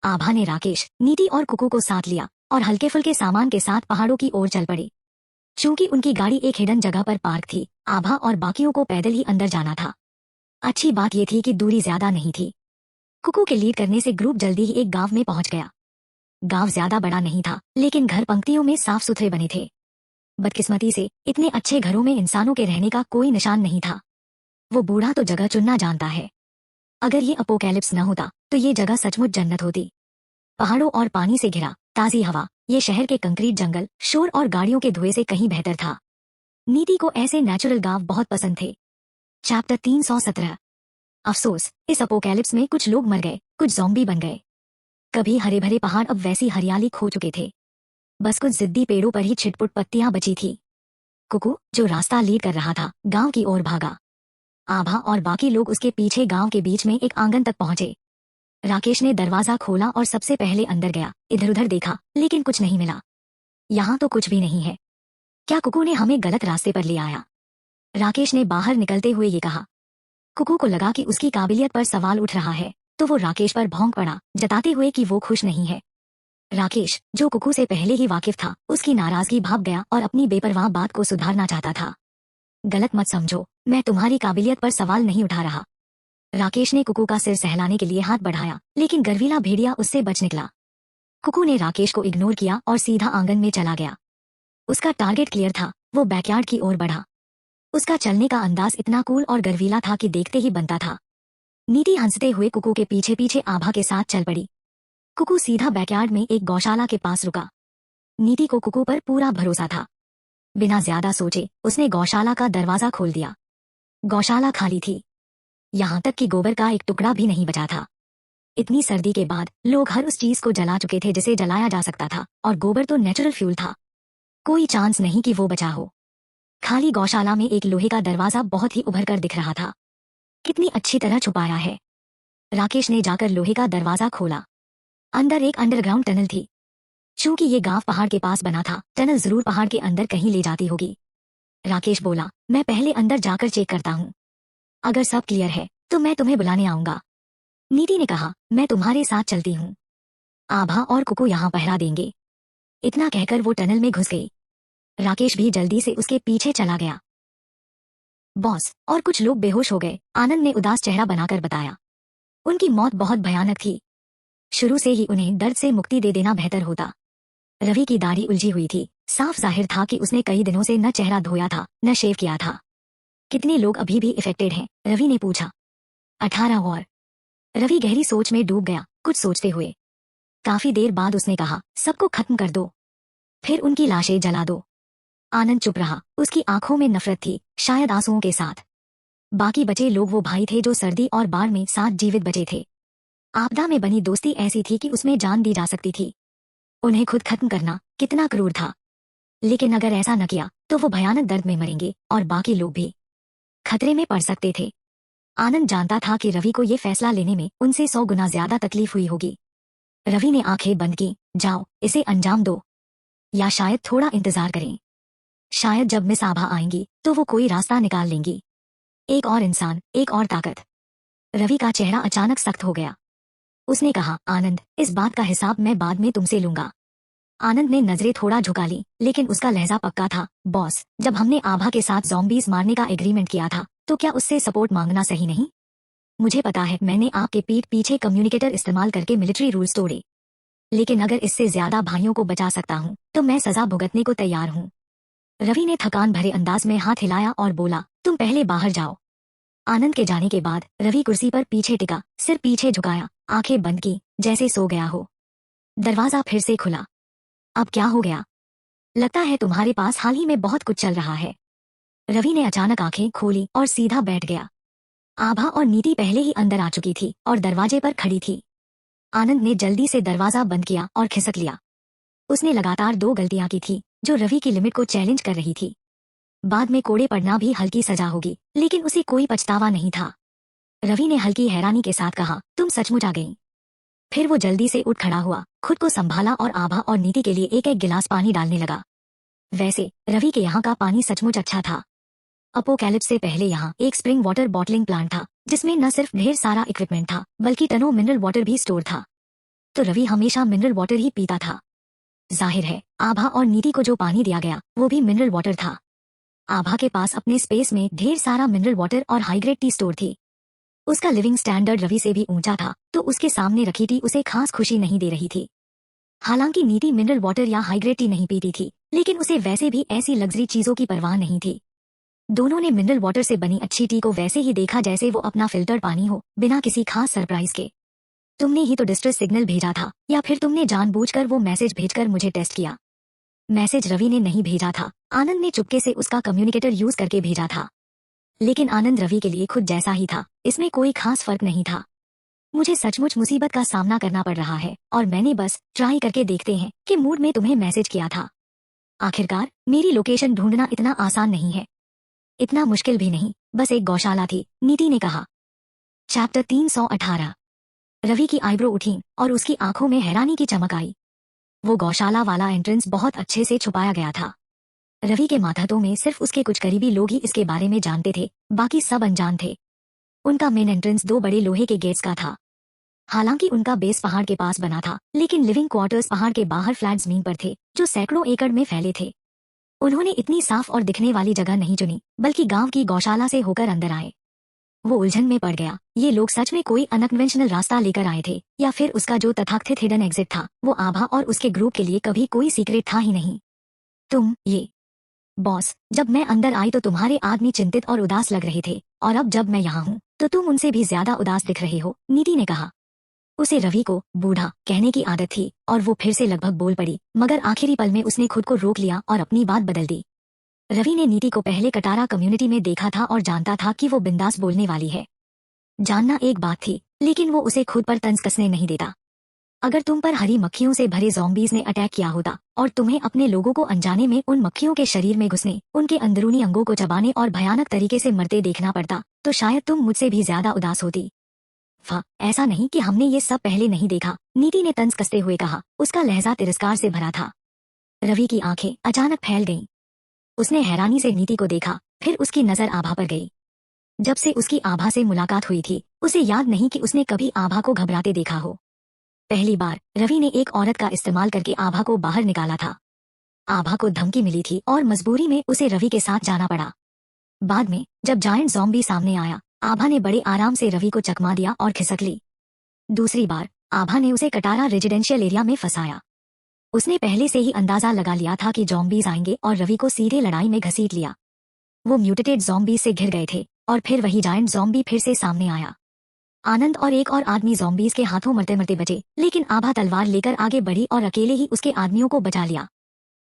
आभा ने राकेश, नीति और कुकू को साथ लिया और हल्के फुल्के सामान के साथ पहाड़ों की ओर चल पड़ी। चूंकि उनकी गाड़ी एक हिडन जगह पर पार्क थी, आभा और बाकियों को पैदल ही अंदर जाना था। अच्छी बात यह थी कि दूरी ज्यादा नहीं थी। कुकू के लीड करने से ग्रुप जल्दी ही एक गांव में पहुंच गया। गांव ज्यादा बड़ा नहीं था, लेकिन घर पंक्तियों में साफ सुथरे बने थे। बदकिस्मती से इतने अच्छे घरों में इंसानों के रहने का कोई निशान नहीं था। वो बूढ़ा तो जगह चुनना जानता है। अगर ये अपोकैलिप्स न होता तो ये जगह सचमुच जन्नत होती। पहाड़ों और पानी से घिरा, ताजी हवा, ये शहर के कंक्रीट जंगल, शोर और गाड़ियों के धुएं से कहीं बेहतर था। नीति को ऐसे नेचुरल गांव बहुत पसंद थे। चैप्टर 317। अफसोस, इस अपोकैलिप्स में कुछ लोग मर गए, कुछ ज़ॉम्बी बन गए। कभी हरे भरे पहाड़ अब वैसी हरियाली खो चुके थे। बस कुछ जिद्दी पेड़ों पर ही छिटपुट पत्तियां बची थी। कुकू, जो रास्ता लीड कर रहा था, गांव की ओर भागा। आभा और बाकी लोग उसके पीछे गांव के बीच में एक आंगन तक पहुंचे। राकेश ने दरवाजा खोला और सबसे पहले अंदर गया। इधर उधर देखा, लेकिन कुछ नहीं मिला। यहाँ तो कुछ भी नहीं है। क्या कुकू ने हमें गलत रास्ते पर ले आया? राकेश ने बाहर निकलते हुए ये कहा। कुकू को लगा कि उसकी काबिलियत पर सवाल उठ रहा है, तो वो राकेश पर भौंक पड़ा, जताते हुए कि वो खुश नहीं है। राकेश, जो कुकू से पहले ही वाकिफ था, उसकी नाराजगी भाप गया और अपनी बेपरवाह बात को सुधारना चाहता था। गलत मत समझो, मैं तुम्हारी काबिलियत पर सवाल नहीं उठा रहा। राकेश ने कुकू का सिर सहलाने के लिए हाथ बढ़ाया, लेकिन गर्वीला भेड़िया उससे बच निकला। कुकू ने राकेश को इग्नोर किया और सीधा आंगन में चला गया। उसका टारगेट क्लियर था, वो बैकयार्ड की ओर बढ़ा। उसका चलने का अंदाज इतना कूल और गर्वीला था कि देखते ही बनता था। नीति हंसते हुए कुकू के पीछे पीछे आभा के साथ चल पड़ी। कुकू सीधा बैकयार्ड में एक गौशाला के पास रुका। नीति को कुकू पर पूरा भरोसा था। बिना ज्यादा सोचे उसने गौशाला का दरवाजा खोल दिया। गौशाला खाली थी। यहाँ तक कि गोबर का एक टुकड़ा भी नहीं बचा था। इतनी सर्दी के बाद लोग हर उस चीज को जला चुके थे जिसे जलाया जा सकता था, और गोबर तो नेचुरल फ्यूल था। कोई चांस नहीं कि वो बचा हो। खाली गौशाला में एक लोहे का दरवाजा बहुत ही उभर कर दिख रहा था। कितनी अच्छी तरह छुपाया है। राकेश ने जाकर लोहे का दरवाजा खोला। अंदर एक अंडरग्राउंड टनल थी। चूंकि ये गांव पहाड़ के पास बना था, टनल जरूर पहाड़ के अंदर कहीं ले जाती होगी। राकेश बोला, मैं पहले अंदर जाकर चेक करता हूँ। अगर सब क्लियर है तो मैं तुम्हें बुलाने आऊंगा। नीति ने कहा, मैं तुम्हारे साथ चलती हूँ। आभा और कुकू यहाँ पहरा देंगे। इतना कहकर वो टनल में घुस गई। राकेश भी जल्दी से उसके पीछे चला गया। बॉस और कुछ लोग बेहोश हो गए, आनंद ने उदास चेहरा बनाकर बताया। उनकी मौत बहुत भयानक थी। शुरू से ही उन्हें दर्द से मुक्ति दे देना बेहतर होता। रवि की दाढ़ी उलझी हुई थी। साफ जाहिर था कि उसने कई दिनों से न चेहरा धोया था, न शेव किया था। कितने लोग अभी भी इफेक्टेड हैं? रवि ने पूछा। 18 और। रवि गहरी सोच में डूब गया, कुछ सोचते हुए। काफी देर बाद उसने कहा, सबको खत्म कर दो, फिर उनकी लाशें जला दो। आनंद चुप रहा। उसकी आंखों में नफरत थी, शायद आंसुओं के साथ। बाकी बचे लोग वो भाई थे जो सर्दी और बाढ़ में साथ जीवित बचे थे। आपदा में बनी दोस्ती ऐसी थी कि उसमें जान दी जा सकती थी। उन्हें खुद खत्म करना कितना क्रूर था। लेकिन अगर ऐसा न किया तो वो भयानक दर्द में मरेंगे, और बाकी लोग भी खतरे में पड़ सकते थे। आनंद जानता था कि रवि को ये फैसला लेने में उनसे 100 गुना ज्यादा तकलीफ हुई होगी। रवि ने आंखें बंद की। जाओ, इसे अंजाम दो, या शायद थोड़ा इंतजार करें। शायद जब मिस आभा आएंगी तो वो कोई रास्ता निकाल लेंगी। एक और इंसान, एक और ताकत। रवि का चेहरा अचानक सख्त हो गया। उसने कहा, आनंद, इस बात का हिसाब मैं बाद में तुमसे लूंगा। आनंद ने नजरें थोड़ा झुका ली, लेकिन उसका लहजा पक्का था। बॉस, जब हमने आभा के साथ ज़ॉम्बीज मारने का एग्रीमेंट किया था, तो क्या उससे सपोर्ट मांगना सही नहीं? मुझे पता है मैंने आपके पीठ पीछे कम्युनिकेटर इस्तेमाल करके मिलिट्री रूल्स तोड़े, लेकिन अगर इससे ज्यादा भाइयों को बचा सकता हूँ तो मैं सजा भुगतने को तैयार हूँ। रवि ने थकान भरे अंदाज में हाथ हिलाया और बोला, तुम पहले बाहर जाओ। आनंद के जाने के बाद रवि कुर्सी पर पीछे टिका, सिर पीछे झुकाया, आंखें बंद की, जैसे सो गया हो। दरवाजा फिर से खुला। अब क्या हो गया? लगता है तुम्हारे पास हाल ही में बहुत कुछ चल रहा है। रवि ने अचानक आंखें खोली और सीधा बैठ गया। आभा और नीति पहले ही अंदर आ चुकी थी और दरवाजे पर खड़ी थी। आनंद ने जल्दी से दरवाजा बंद किया और खिसक लिया। उसने लगातार 2 गलतियां की थी जो रवि की लिमिट को चैलेंज कर रही थी। बाद में कोड़े पड़ना भी हल्की सजा होगी, लेकिन उसे कोई पछतावा नहीं था। रवि ने हल्की हैरानी के साथ कहा, तुम सचमुच आ गई? फिर वो जल्दी से उठ खड़ा हुआ, खुद को संभाला और आभा और नीति के लिए एक एक गिलास पानी डालने लगा। वैसे रवि के यहाँ का पानी सचमुच अच्छा था। अपोकैलिप्स से पहले यहाँ एक स्प्रिंग वाटर बॉटलिंग प्लांट था, जिसमें न सिर्फ ढेर सारा इक्विपमेंट था, बल्कि टनों मिनरल वाटर भी स्टोर था। तो रवि हमेशा मिनरल वाटर ही पीता था। जाहिर है आभा और नीति को जो पानी दिया गया वो भी मिनरल वाटर था। आभा के पास अपने स्पेस में ढेर सारा मिनरल वाटर और हाईग्रेड टी स्टोर थी। उसका लिविंग स्टैंडर्ड रवि से भी ऊंचा था, तो उसके सामने रखी टी उसे खास खुशी नहीं दे रही थी। हालांकि नीति मिनरल वाटर या हाईग्रेड टी नहीं पीती थी, लेकिन उसे वैसे भी ऐसी लग्जरी चीजों की परवाह नहीं थी। दोनों ने मिनरल वाटर से बनी अच्छी टी को वैसे ही देखा जैसे वो अपना फिल्टर्ड पानी हो, बिना किसी खास सरप्राइज के। तुमने ही तो डिस्ट्रेस सिग्नल भेजा था, या फिर तुमने जानबूझकर वो मैसेज भेजकर मुझे टेस्ट किया? मैसेज रवि ने नहीं भेजा था, आनंद ने चुपके से उसका कम्युनिकेटर यूज करके भेजा था। लेकिन आनंद रवि के लिए खुद जैसा ही था, इसमें कोई खास फर्क नहीं था। मुझे सचमुच मुसीबत का सामना करना पड़ रहा है और मैंने बस ट्राई करके देखते हैं कि मूड में तुम्हें मैसेज किया था। आखिरकार मेरी लोकेशन ढूंढना इतना आसान नहीं है। इतना मुश्किल भी नहीं, बस एक गौशाला थी, नीति ने कहा। चैप्टर 318। रवि की आईब्रो उठी और उसकी आंखों में हैरानी की चमक आई। वो गौशाला वाला एंट्रेंस बहुत अच्छे से छुपाया गया था। रवि के माथातों में सिर्फ उसके कुछ करीबी लोग ही इसके बारे में जानते थे, बाकी सब अनजान थे। उनका मेन एंट्रेंस 2 बड़े लोहे के गेट्स का था। हालांकि उनका बेस पहाड़ के पास बना था, लेकिन लिविंग क्वार्टर्स पहाड़ के बाहर फ्लैट जमीन पर थे, जो सैकड़ों एकड़ में फैले थे। उन्होंने इतनी साफ और दिखने वाली जगह नहीं चुनी, बल्कि गांव की गौशाला से होकर अंदर आए। वो उलझन में पड़ गया। ये लोग सच में कोई अनकन्वेंशनल रास्ता लेकर आए थे, या फिर उसका जो तथाकथित हिडन एग्जिट था, वो आभा और उसके ग्रुप के लिए कभी कोई सीक्रेट था ही नहीं। ये बॉस, जब मैं अंदर आई तो तुम्हारे आदमी चिंतित और उदास लग रहे थे, और अब जब मैं यहाँ हूँ तो तुम उनसे भी ज्यादा उदास दिख रहे हो, नीति ने कहा। उसे रवि को बूढ़ा कहने की आदत थी और वो फिर से लगभग बोल पड़ी, मगर आखिरी पल में उसने खुद को रोक लिया और अपनी बात बदल दी। रवि ने नीति को पहले कटारा कम्युनिटी में देखा था और जानता था कि वो बिंदास बोलने वाली है। जानना एक बात थी, लेकिन वो उसे खुद पर तंज कसने नहीं देता। अगर तुम पर हरी मक्खियों से भरे ज़ॉम्बीज ने अटैक किया होता और तुम्हें अपने लोगों को अनजाने में उन मक्खियों के शरीर में घुसने, उनके अंदरूनी अंगों को चबाने और भयानक तरीके से मरते देखना पड़ता, तो शायद तुम मुझसे भी ज्यादा उदास होती। ऐसा नहीं कि हमने ये सब पहले नहीं देखा, नीति ने तंज कसते हुए कहा। उसका लहजा तिरस्कार से भरा था। रवि की आंखें अचानक फैल गईं। उसने हैरानी से नीति को देखा, फिर उसकी नजर आभा पर गई। जब से उसकी आभा से मुलाकात हुई थी, उसे याद नहीं कि उसने कभी आभा को घबराते देखा हो। पहली बार रवि ने एक औरत का इस्तेमाल करके आभा को बाहर निकाला था। आभा को धमकी मिली थी और मजबूरी में उसे रवि के साथ जाना पड़ा। बाद में जब जायंट ज़ॉम्बी सामने आया, आभा ने बड़े आराम से रवि को चकमा दिया और खिसक ली। दूसरी बार आभा ने उसे कटारा रेजिडेंशियल एरिया में फंसाया। उसने पहले से ही अंदाजा लगा लिया था कि ज़ॉम्बीज आएंगे और रवि को सीधे लड़ाई में घसीट लिया। वो म्यूटेटेड ज़ॉम्बी से घिर गए थे और फिर वही जायंट ज़ॉम्बी फिर से सामने आया। आनंद और एक और आदमी ज़ॉम्बीज के हाथों मरते मरते बचे, लेकिन आभा तलवार लेकर आगे बढ़ी और अकेले ही उसके आदमियों को बचा लिया।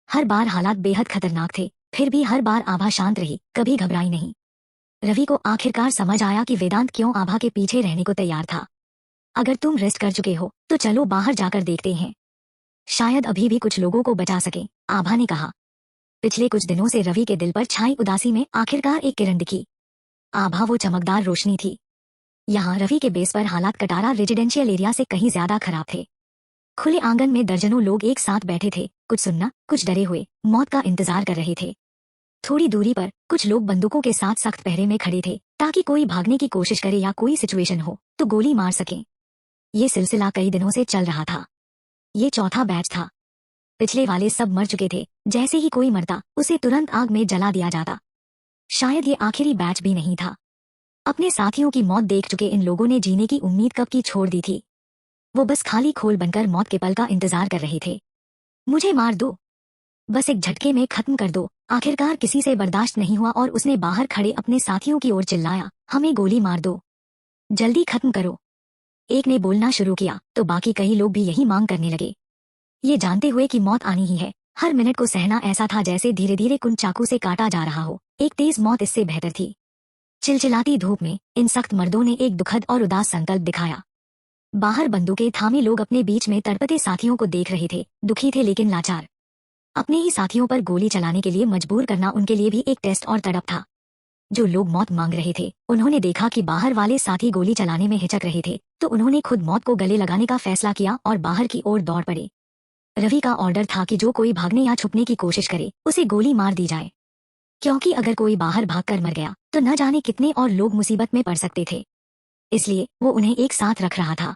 हर बार हालात बेहद खतरनाक थे, फिर भी हर बार आभा शांत रही, कभी घबराई नहीं। रवि को आखिरकार समझ आया कि वेदांत क्यों आभा के पीछे रहने को तैयार था। अगर तुम रेस्ट कर चुके हो तो चलो बाहर जाकर देखते हैं, शायद अभी भी कुछ लोगों को बचा सके, आभा ने कहा। पिछले कुछ दिनों से रवि के दिल पर छाई उदासी में आखिरकार एक किरण दिखी। आभा वो चमकदार रोशनी थी। यहाँ रवि के बेस पर हालात कटारा रेजिडेंशियल एरिया से कहीं ज्यादा खराब थे। खुले आंगन में दर्जनों लोग एक साथ बैठे थे, कुछ सुनना, कुछ डरे हुए मौत का इंतजार कर रहे थे। थोड़ी दूरी पर कुछ लोग बंदूकों के साथ सख्त पहरे में खड़े थे, ताकि कोई भागने की कोशिश करे या कोई सिचुएशन हो तो गोली मार सकें। ये सिलसिला कई दिनों से चल रहा था। ये चौथा बैच था। पिछले वाले सब मर चुके थे, जैसे ही कोई मरता उसे तुरंत आग में जला दिया जाता। शायद ये आखिरी बैच भी नहीं था। अपने साथियों की मौत देख चुके इन लोगों ने जीने की उम्मीद कब की छोड़ दी थी। वो बस खाली खोल बनकर मौत के पल का इंतजार कर रहे थे। मुझे मार दो, बस एक झटके में खत्म कर दो। आखिरकार किसी से बर्दाश्त नहीं हुआ और उसने बाहर खड़े अपने साथियों की ओर चिल्लाया, हमें गोली मार दो, जल्दी खत्म करो। एक ने बोलना शुरू किया तो बाकी कई लोग भी यही मांग करने लगे। ये जानते हुए कि मौत आनी ही है, हर मिनट को सहना ऐसा था जैसे धीरे धीरे कुन चाकू से काटा जा रहा हो। एक तेज मौत इससे बेहतर थी। चिलचिलाती धूप में इन सख्त मर्दों ने एक दुखद और उदास संकल्प दिखाया। बाहर बंदूकें थामे लोग अपने बीच में तड़पते साथियों को देख रहे थे, दुखी थे लेकिन लाचार। अपने ही साथियों पर गोली चलाने के लिए मजबूर करना उनके लिए भी एक टेस्ट और तड़प था। जो लोग मौत मांग रहे थे, उन्होंने देखा कि बाहर वाले साथी गोली चलाने में हिचक रहे थे, तो उन्होंने खुद मौत को गले लगाने का फैसला किया और बाहर की ओर दौड़ पड़े। रवि का ऑर्डर था कि जो कोई भागने या छुपने की कोशिश करे उसे गोली मार दी जाए, क्योंकि अगर कोई बाहर भागकर मर गया तो न जाने कितने और लोग मुसीबत में पड़ सकते थे। इसलिए वो उन्हें एक साथ रख रहा था।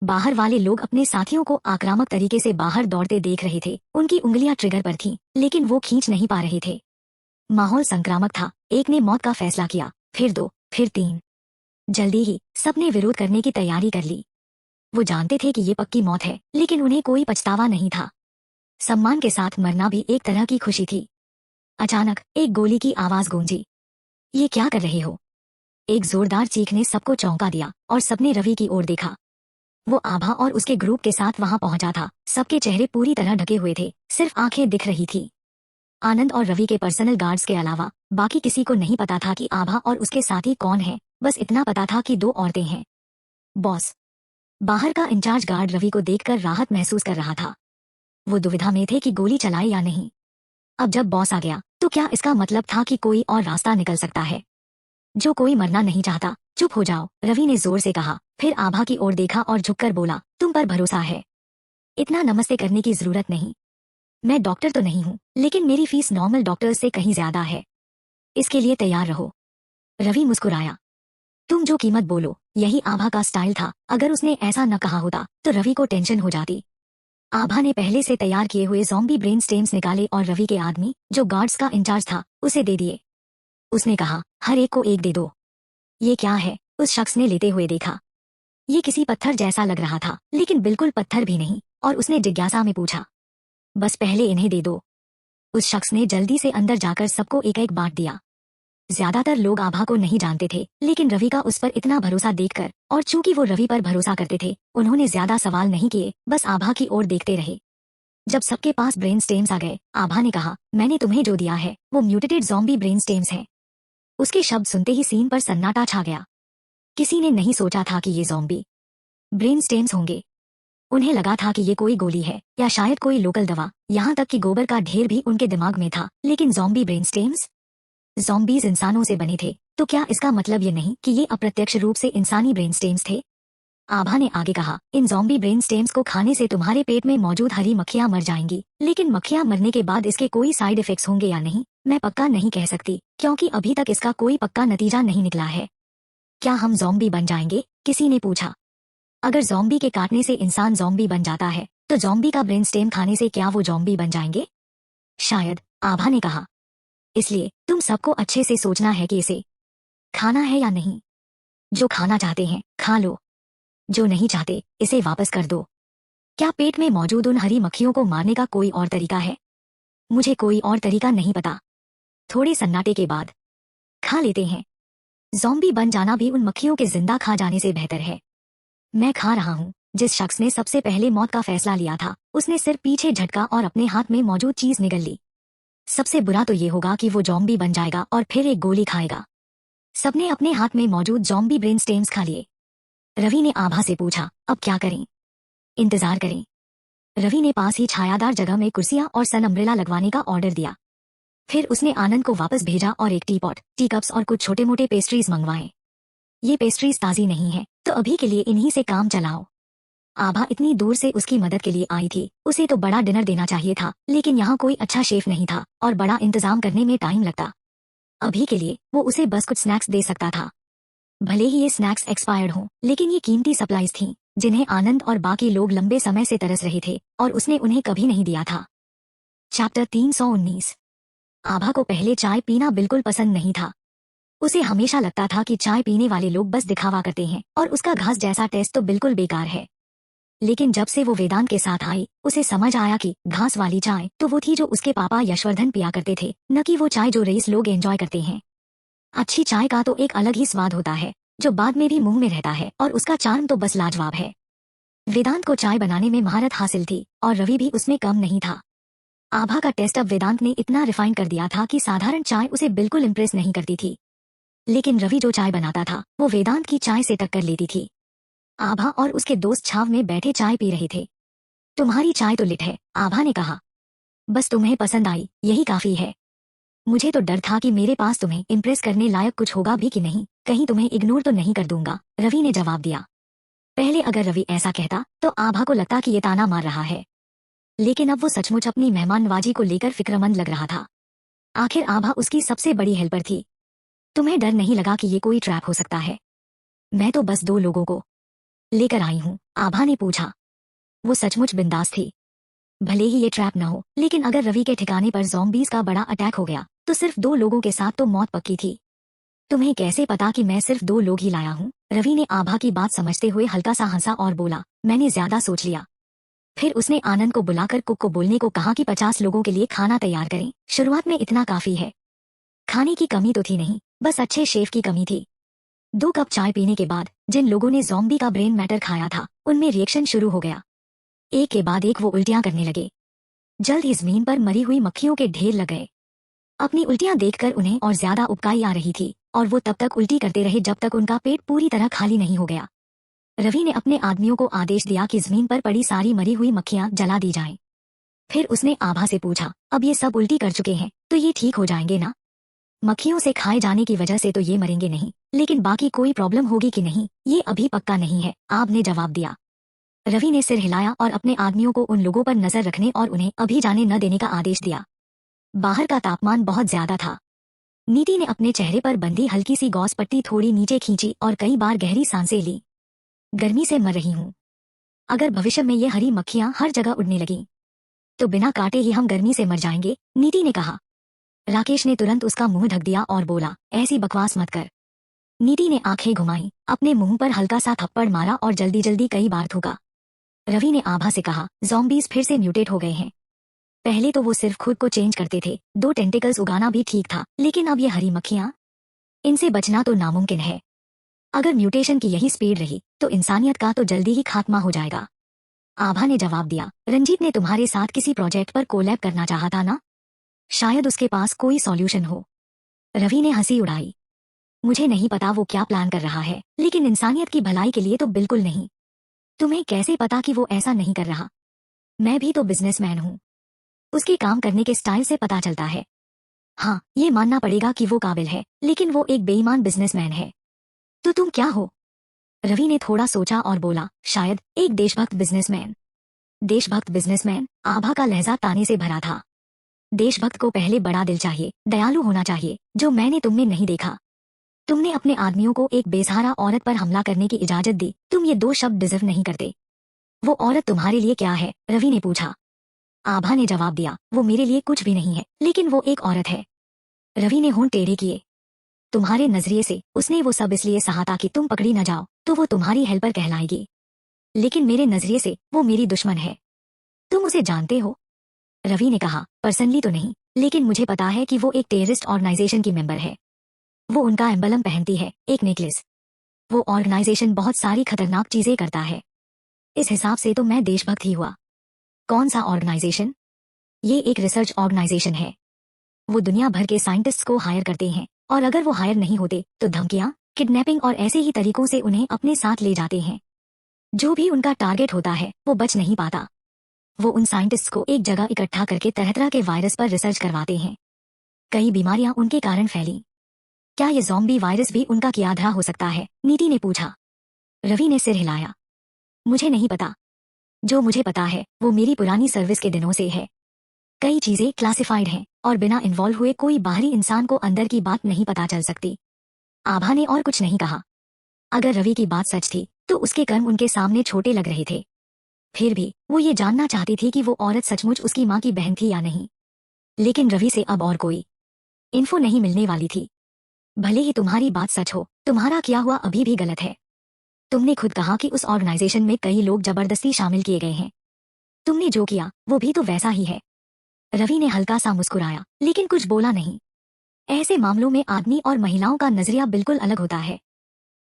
बाहर वाले लोग अपने साथियों को आक्रामक तरीके से बाहर दौड़ते देख रहे थे। उनकी उंगलियां ट्रिगर पर थीं, लेकिन वो खींच नहीं पा रहे थे। माहौल संक्रामक था। एक ने मौत का फैसला किया, फिर 2, फिर 3। जल्दी ही सबने विरोध करने की तैयारी कर ली। वो जानते थे कि ये पक्की मौत है, लेकिन उन्हें कोई पछतावा नहीं था। सम्मान के साथ मरना भी एक तरह की खुशी थी। अचानक एक गोली की आवाज गूंजी। ये क्या कर रहे हो? एक जोरदार चीख ने सबको चौंका दिया और सबने रवि की ओर देखा। वो आभा और उसके ग्रुप के साथ वहां पहुंचा था। सबके चेहरे पूरी तरह ढके हुए थे, सिर्फ आंखें दिख रही थी। आनंद और रवि के पर्सनल गार्ड्स के अलावा बाकी किसी को नहीं पता था कि आभा और उसके साथी कौन है। बस इतना पता था कि 2 औरतें हैं। बॉस, बाहर का इंचार्ज गार्ड रवि को देखकर राहत महसूस कर रहा था। वो दुविधा में थे कि गोली चलाए या नहीं। अब जब बॉस आ गया तो क्या इसका मतलब था कि कोई और रास्ता निकल सकता है? जो कोई मरना नहीं चाहता, चुप हो जाओ, रवि ने जोर से कहा। फिर आभा की ओर देखा और झुककर बोला, तुम पर भरोसा है। इतना नमस्ते करने की जरूरत नहीं। मैं डॉक्टर तो नहीं हूँ, लेकिन मेरी फीस नॉर्मल डॉक्टर से कहीं ज्यादा है। इसके लिए तैयार रहो। रवि मुस्कुराया। तुम जो कीमत बोलो। यही आभा का स्टाइल था। अगर उसने ऐसा न कहा होता तो रवि को टेंशन हो जाती। आभा ने पहले से तैयार किए हुए ज़ॉम्बी ब्रेन स्टेम्स निकाले और रवि के आदमी, जो गार्ड्स का इंचार्ज था, उसे दे दिए। उसने कहा, हर एक को एक दे दो। ये क्या है? उस शख्स ने लेते हुए देखा। ये किसी पत्थर जैसा लग रहा था, लेकिन बिल्कुल पत्थर भी नहीं, और उसने जिज्ञासा में पूछा, बस पहले इन्हें दे दो। उस शख्स ने जल्दी से अंदर जाकर सबको एक एक बांट दिया। ज्यादातर लोग आभा को नहीं जानते थे, लेकिन रवि का उस पर इतना भरोसा देखकर, और चूंकि वो रवि पर भरोसा करते थे, उन्होंने ज्यादा सवाल नहीं किए, बस आभा की ओर देखते रहे। जब सबके पास ब्रेन स्टेम्स आ गए, आभा ने कहा, मैंने तुम्हें जो दिया है वो म्यूटेटेड ज़ॉम्बी ब्रेन स्टेम्स हैं। उसके शब्द सुनते ही सीन पर सन्नाटा छा गया। किसी ने नहीं सोचा था कि ये ज़ॉम्बी ब्रेन स्टेम्स होंगे। उन्हें लगा था कि ये कोई गोली है या शायद कोई लोकल दवा, यहाँ तक कि गोबर का ढेर भी उनके दिमाग में था, लेकिन ज़ॉम्बी ब्रेन स्टेम्स? ज़ॉम्बीज इंसानों से बने थे, तो क्या इसका मतलब ये नहीं कि ये अप्रत्यक्ष रूप से इंसानी ब्रेन स्टेम्स थे? आभा ने आगे कहा, इन ज़ॉम्बी ब्रेन स्टेम्स को खाने से तुम्हारे पेट में मौजूद हरी मक्खियां मर जाएंगी, लेकिन मक्खियां मरने के बाद इसके कोई साइड इफेक्ट्स होंगे या नहीं, मैं पक्का नहीं कह सकती, क्योंकि अभी तक इसका कोई पक्का नतीजा नहीं निकला है। क्या हम ज़ॉम्बी बन जाएंगे? किसी ने पूछा। अगर ज़ॉम्बी के काटने से इंसान ज़ॉम्बी बन जाता है, तो ज़ॉम्बी का ब्रेन स्टेम खाने से क्या वो ज़ॉम्बी बन जाएंगे? शायद, आभा ने कहा। इसलिए तुम सबको अच्छे से सोचना है कि इसे खाना है या नहीं। जो खाना चाहते हैं खा लो, जो नहीं चाहते इसे वापस कर दो। क्या पेट में मौजूद उन हरी मक्खियों को मारने का कोई और तरीका है? मुझे कोई और तरीका नहीं पता। थोड़े सन्नाटे के बाद, खा लेते हैं। ज़ॉम्बी बन जाना भी उन मक्खियों के जिंदा खा जाने से बेहतर है। मैं खा रहा हूँ। जिस शख्स ने सबसे पहले मौत का फैसला लिया था, उसने सिर पीछे झटका और अपने हाथ में मौजूद चीज निगल ली। सबसे बुरा तो ये होगा कि वो ज़ॉम्बी बन जाएगा और फिर एक गोली खाएगा। सबने अपने हाथ में मौजूद ज़ॉम्बी ब्रेन स्टेम्स खा लिए। रवि ने आभा से पूछा, अब क्या करें? इंतजार करें। रवि ने पास ही छायादार जगह में कुर्सियां और सन अम्ब्रेला लगवाने का ऑर्डर दिया। फिर उसने आनंद को वापस भेजा और एक टीपॉट, टी कप्स और कुछ छोटे मोटे पेस्ट्रीज मंगवाए। ये पेस्ट्रीज ताजी नहीं है, तो अभी के लिए इन्हीं से काम चलाओ। आभा इतनी दूर से उसकी मदद के लिए आई थी, उसे तो बड़ा डिनर देना चाहिए था, लेकिन यहाँ कोई अच्छा शेफ नहीं था और बड़ा इंतजाम करने में टाइम लगता। अभी के लिए वो उसे बस कुछ स्नैक्स दे सकता था। भले ही ये स्नैक्स एक्सपायर्ड हों, लेकिन ये कीमती सप्लाईज थीं, जिन्हें आनंद और बाकी लोग लंबे समय से तरस रहे थे, और उसने उन्हें कभी नहीं दिया था। चैप्टर 319। आभा को पहले चाय पीना बिल्कुल पसंद नहीं था। उसे हमेशा लगता था कि चाय पीने वाले लोग बस दिखावा करते हैं और उसका घास जैसा टेस्ट तो बिल्कुल बेकार है। लेकिन जब से वो वेदांत के साथ आई, उसे समझ आया कि घास वाली चाय तो वो थी जो उसके पापा यशवर्धन पिया करते थे, न कि वो चाय जो रईस लोग एंजॉय करते हैं। अच्छी चाय का तो एक अलग ही स्वाद होता है, जो बाद में भी मुंह में रहता है, और उसका चार्म तो बस लाजवाब है। वेदांत को चाय बनाने में महारत हासिल थी, और रवि भी उसमें कम नहीं था। आभा का टेस्ट अब वेदांत ने इतना रिफाइन कर दिया था कि साधारण चाय उसे बिल्कुल इम्प्रेस नहीं करती थी। लेकिन रवि जो चाय बनाता था, वो वेदांत की चाय से टक्कर लेती थी। आभा और उसके दोस्त छाव में बैठे चाय पी रहे थे। तुम्हारी चाय तो लिट है, आभा ने कहा। बस तुम्हें पसंद आई, यही काफी है। मुझे तो डर था कि मेरे पास तुम्हें इम्प्रेस करने लायक कुछ होगा भी कि नहीं, कहीं तुम्हें इग्नोर तो नहीं कर दूंगा, रवि ने जवाब दिया। पहले अगर रवि ऐसा कहता तो आभा को लगता कि ये ताना मार रहा है, लेकिन अब वो सचमुच अपनी मेहमान नवाजी को लेकर फिक्रमंद लग रहा था। आखिर आभा उसकी सबसे बड़ी हेल्पर थी। तुम्हें डर नहीं लगा कि ये कोई ट्रैप हो सकता है? मैं तो बस 2 लोगों को लेकर आई हूँ, आभा ने पूछा। वो सचमुच बिंदास थी। भले ही ये ट्रैप न हो, लेकिन अगर रवि के ठिकाने पर ज़ॉम्बीज का बड़ा अटैक हो गया तो सिर्फ 2 लोगों के साथ तो मौत पक्की थी। तुम्हें कैसे पता कि मैं सिर्फ 2 लोग ही लाया हूँ? रवि ने आभा की बात समझते हुए हल्का सा हंसा और बोला, मैंने ज्यादा सोच लिया। फिर उसने आनंद को बुलाकर कुक को बोलने को कहा कि 50 लोगों के लिए खाना तैयार करें। शुरुआत में इतना काफी है। खाने की कमी तो थी नहीं, बस अच्छे शेफ की कमी थी। 2 कप चाय पीने के बाद जिन लोगों ने ज़ॉम्बी का ब्रेन मैटर खाया था, उनमें रिएक्शन शुरू हो गया। एक के बाद एक वो उल्टियां करने लगे। जल्द ही जमीन पर मरी हुई मक्खियों के ढेर लग गए। अपनी उल्टियां देखकर उन्हें और ज्यादा उबकाई आ रही थी, और वो तब तक उल्टी करते रहे जब तक उनका पेट पूरी तरह खाली नहीं हो गया। रवि ने अपने आदमियों को आदेश दिया कि जमीन पर पड़ी सारी मरी हुई मक्खियां जला दी जाएं। फिर उसने आभा से पूछा, अब ये सब उल्टी कर चुके हैं तो ये ठीक हो जाएंगे ना? मक्खियों से खाए जाने की वजह से तो ये मरेंगे नहीं, लेकिन बाकी कोई प्रॉब्लम होगी कि नहीं ये अभी पक्का नहीं है, आभ ने जवाब दिया। रवि ने सिर हिलाया और अपने आदमियों को उन लोगों पर नजर रखने और उन्हें अभी जाने न देने का आदेश दिया। बाहर का तापमान बहुत ज्यादा था। नीति ने अपने चेहरे पर बंधी हल्की सी गॉस पट्टी थोड़ी नीचे खींची और कई बार गहरी सांसें ली। गर्मी से मर रही हूँ। अगर भविष्य में ये हरी मक्खियां हर जगह उड़ने लगी तो बिना काटे ही हम गर्मी से मर जाएंगे, नीति ने कहा। राकेश ने तुरंत उसका मुंह ढक दिया और बोला, ऐसी बकवास मत कर। नीति ने आंखें घुमाई, अपने मुंह पर हल्का सा थप्पड़ मारा और जल्दी जल्दी कई बार थूका। रवि ने आभा से कहा, ज़ॉम्बीज फिर से म्यूटेट हो गए हैं। पहले तो वो सिर्फ खुद को चेंज करते थे, 2 टेंटिकल्स उगाना भी ठीक था, लेकिन अब ये हरी मक्खियां, इनसे बचना तो नामुमकिन है। अगर म्यूटेशन की यही स्पीड रही तो इंसानियत का तो जल्दी ही खात्मा हो जाएगा। आभा ने जवाब दिया, रंजीत ने तुम्हारे साथ किसी प्रोजेक्ट पर कोलैब करना चाहा था ना? शायद उसके पास कोई सॉल्यूशन हो। रवि ने हंसी उड़ाई। मुझे नहीं पता वो क्या प्लान कर रहा है, लेकिन इंसानियत की भलाई के लिए तो बिल्कुल नहीं। तुम्हें कैसे पता कि वो ऐसा नहीं कर रहा? मैं भी तो बिजनेसमैन हूँ। उसके काम करने के स्टाइल से पता चलता है। हाँ, ये मानना पड़ेगा कि वो काबिल है, लेकिन वो एक बेईमान बिजनेसमैन है। तो तुम क्या हो? रवि ने थोड़ा सोचा और बोला, शायद एक देशभक्त बिजनेसमैन। देशभक्त बिजनेसमैन? आभा का लहजा ताने से भरा था। देशभक्त को पहले बड़ा दिल चाहिए, दयालु होना चाहिए, जो मैंने तुम में नहीं देखा। तुमने अपने आदमियों को एक बेसहारा औरत पर हमला करने की इजाजत दी। तुम ये 2 शब्द डिजर्व नहीं करते। वो औरत तुम्हारे लिए क्या है? रवि ने पूछा। आभा ने जवाब दिया, वो मेरे लिए कुछ भी नहीं है, लेकिन वो एक औरत है। रवि ने होंठ टेढ़े किए। तुम्हारे नजरिए से उसने वो सब इसलिए सहा था कि तुम पकड़ी न जाओ, तो वो तुम्हारी हेल्पर कहलाएगी। लेकिन मेरे नजरिए से वो मेरी दुश्मन है। तुम उसे जानते हो? रवि ने कहा, पर्सनली तो नहीं, लेकिन मुझे पता है कि वो एक टेररिस्ट ऑर्गेनाइजेशन की मेंबर है। वो उनका एम्बलम पहनती है, एक नेकलेस। वो ऑर्गेनाइजेशन बहुत सारी खतरनाक चीजें करता है। इस हिसाब से तो मैं देशभक्त ही हुआ। कौन सा ऑर्गेनाइजेशन? ये एक रिसर्च ऑर्गेनाइजेशन है। वो दुनिया भर के साइंटिस्ट्स को हायर करते हैं, और अगर वो हायर नहीं होते तो धमकियां, किडनैपिंग और ऐसे ही तरीकों से उन्हें अपने साथ ले जाते हैं। जो भी उनका टारगेट होता है वो बच नहीं पाता। वो उन साइंटिस्ट्स को एक जगह इकट्ठा करके तरह तरह के वायरस पर रिसर्च करवाते हैं। कई बीमारियां उनके कारण फैली। क्या ये ज़ॉम्बी वायरस भी उनका किया धरा हो सकता है? नीति ने पूछा। रवि ने सिर हिलाया। मुझे नहीं पता। जो मुझे पता है वो मेरी पुरानी सर्विस के दिनों से है। कई चीजें क्लासिफाइड हैं और बिना इन्वॉल्व हुए कोई बाहरी इंसान को अंदर की बात नहीं पता चल सकती। आभा ने और कुछ नहीं कहा। अगर रवि की बात सच थी तो उसके कर्म उनके सामने छोटे लग रहे थे। फिर भी वो ये जानना चाहती थी कि वो औरत सचमुच उसकी माँ की बहन थी या नहीं। लेकिन रवि से अब और कोई इन्फो नहीं मिलने वाली थी। भले ही तुम्हारी बात सच हो, तुम्हारा किया हुआ अभी भी गलत है। तुमने खुद कहा कि उस ऑर्गेनाइजेशन में कई लोग जबरदस्ती शामिल किए गए हैं। तुमने जो किया वो भी तो वैसा ही है। रवि ने हल्का सा मुस्कुराया, लेकिन कुछ बोला नहीं। ऐसे मामलों में आदमी और महिलाओं का नजरिया बिल्कुल अलग होता है।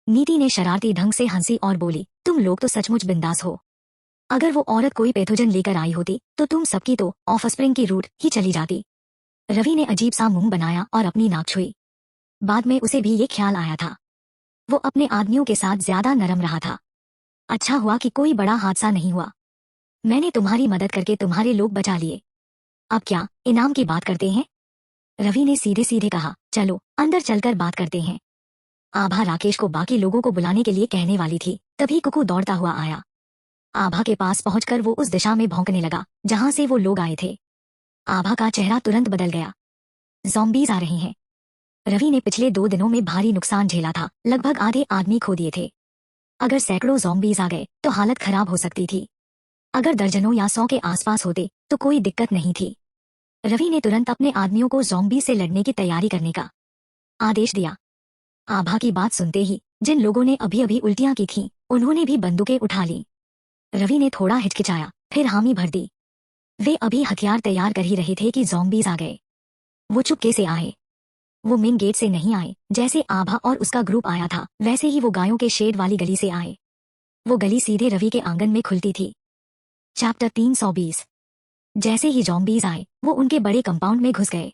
नीति ने शरारती ढंग से हंसी और बोली, तुम लोग तो सचमुच बिंदास हो। अगर वो औरत कोई पैथोजन लेकर आई होती तो तुम सबकी तो ऑफस्प्रिंग की रूट ही चली जाती। रवि ने अजीब सा मुंह बनाया और अपनी नाक छुई। बाद में उसे भी ये ख्याल आया था। वो अपने आदमियों के साथ ज्यादा नरम रहा था। अच्छा हुआ कि कोई बड़ा हादसा नहीं हुआ। मैंने तुम्हारी मदद करके तुम्हारे लोग बचा लिए। अब क्या इनाम की बात करते हैं? रवि ने सीधे सीधे कहा, चलो अंदर चलकर बात करते हैं। आभा राकेश को बाकी लोगों को बुलाने के लिए कहने वाली थी, तभी कुकू दौड़ता हुआ आया। आभा के पास पहुंचकर वो उस दिशा में भौंकने लगा जहां से वो लोग आए थे। आभा का चेहरा तुरंत बदल गया। ज़ॉम्बीज आ रहे हैं। रवि ने पिछले 2 दिनों में भारी नुकसान झेला था, लगभग आधे आदमी खो दिए थे। अगर सैकड़ों ज़ॉम्बीज आ गए तो हालत खराब हो सकती थी। अगर दर्जनों या 100 के आसपास होते तो कोई दिक्कत नहीं थी। रवि ने तुरंत अपने आदमियों को ज़ॉम्बी से लड़ने की तैयारी करने का आदेश दिया। आभा की बात सुनते ही जिन लोगों ने अभी अभी उल्टियां की थीं, उन्होंने भी बंदूकें उठा ली। रवि ने थोड़ा हिचकिचाया, फिर हामी भर दी। वे अभी हथियार तैयार कर ही रहे थे कि ज़ॉम्बीज आ गए। वो चुपके से आए। वो मेन गेट से नहीं आए, जैसे आभा और उसका ग्रुप आया था वैसे ही वो गायों के शेड वाली गली से आए। वो गली सीधे रवि के आंगन में खुलती थी। चैप्टर 320। जैसे ही ज़ॉम्बीज आए वो उनके बड़े कंपाउंड में घुस गए।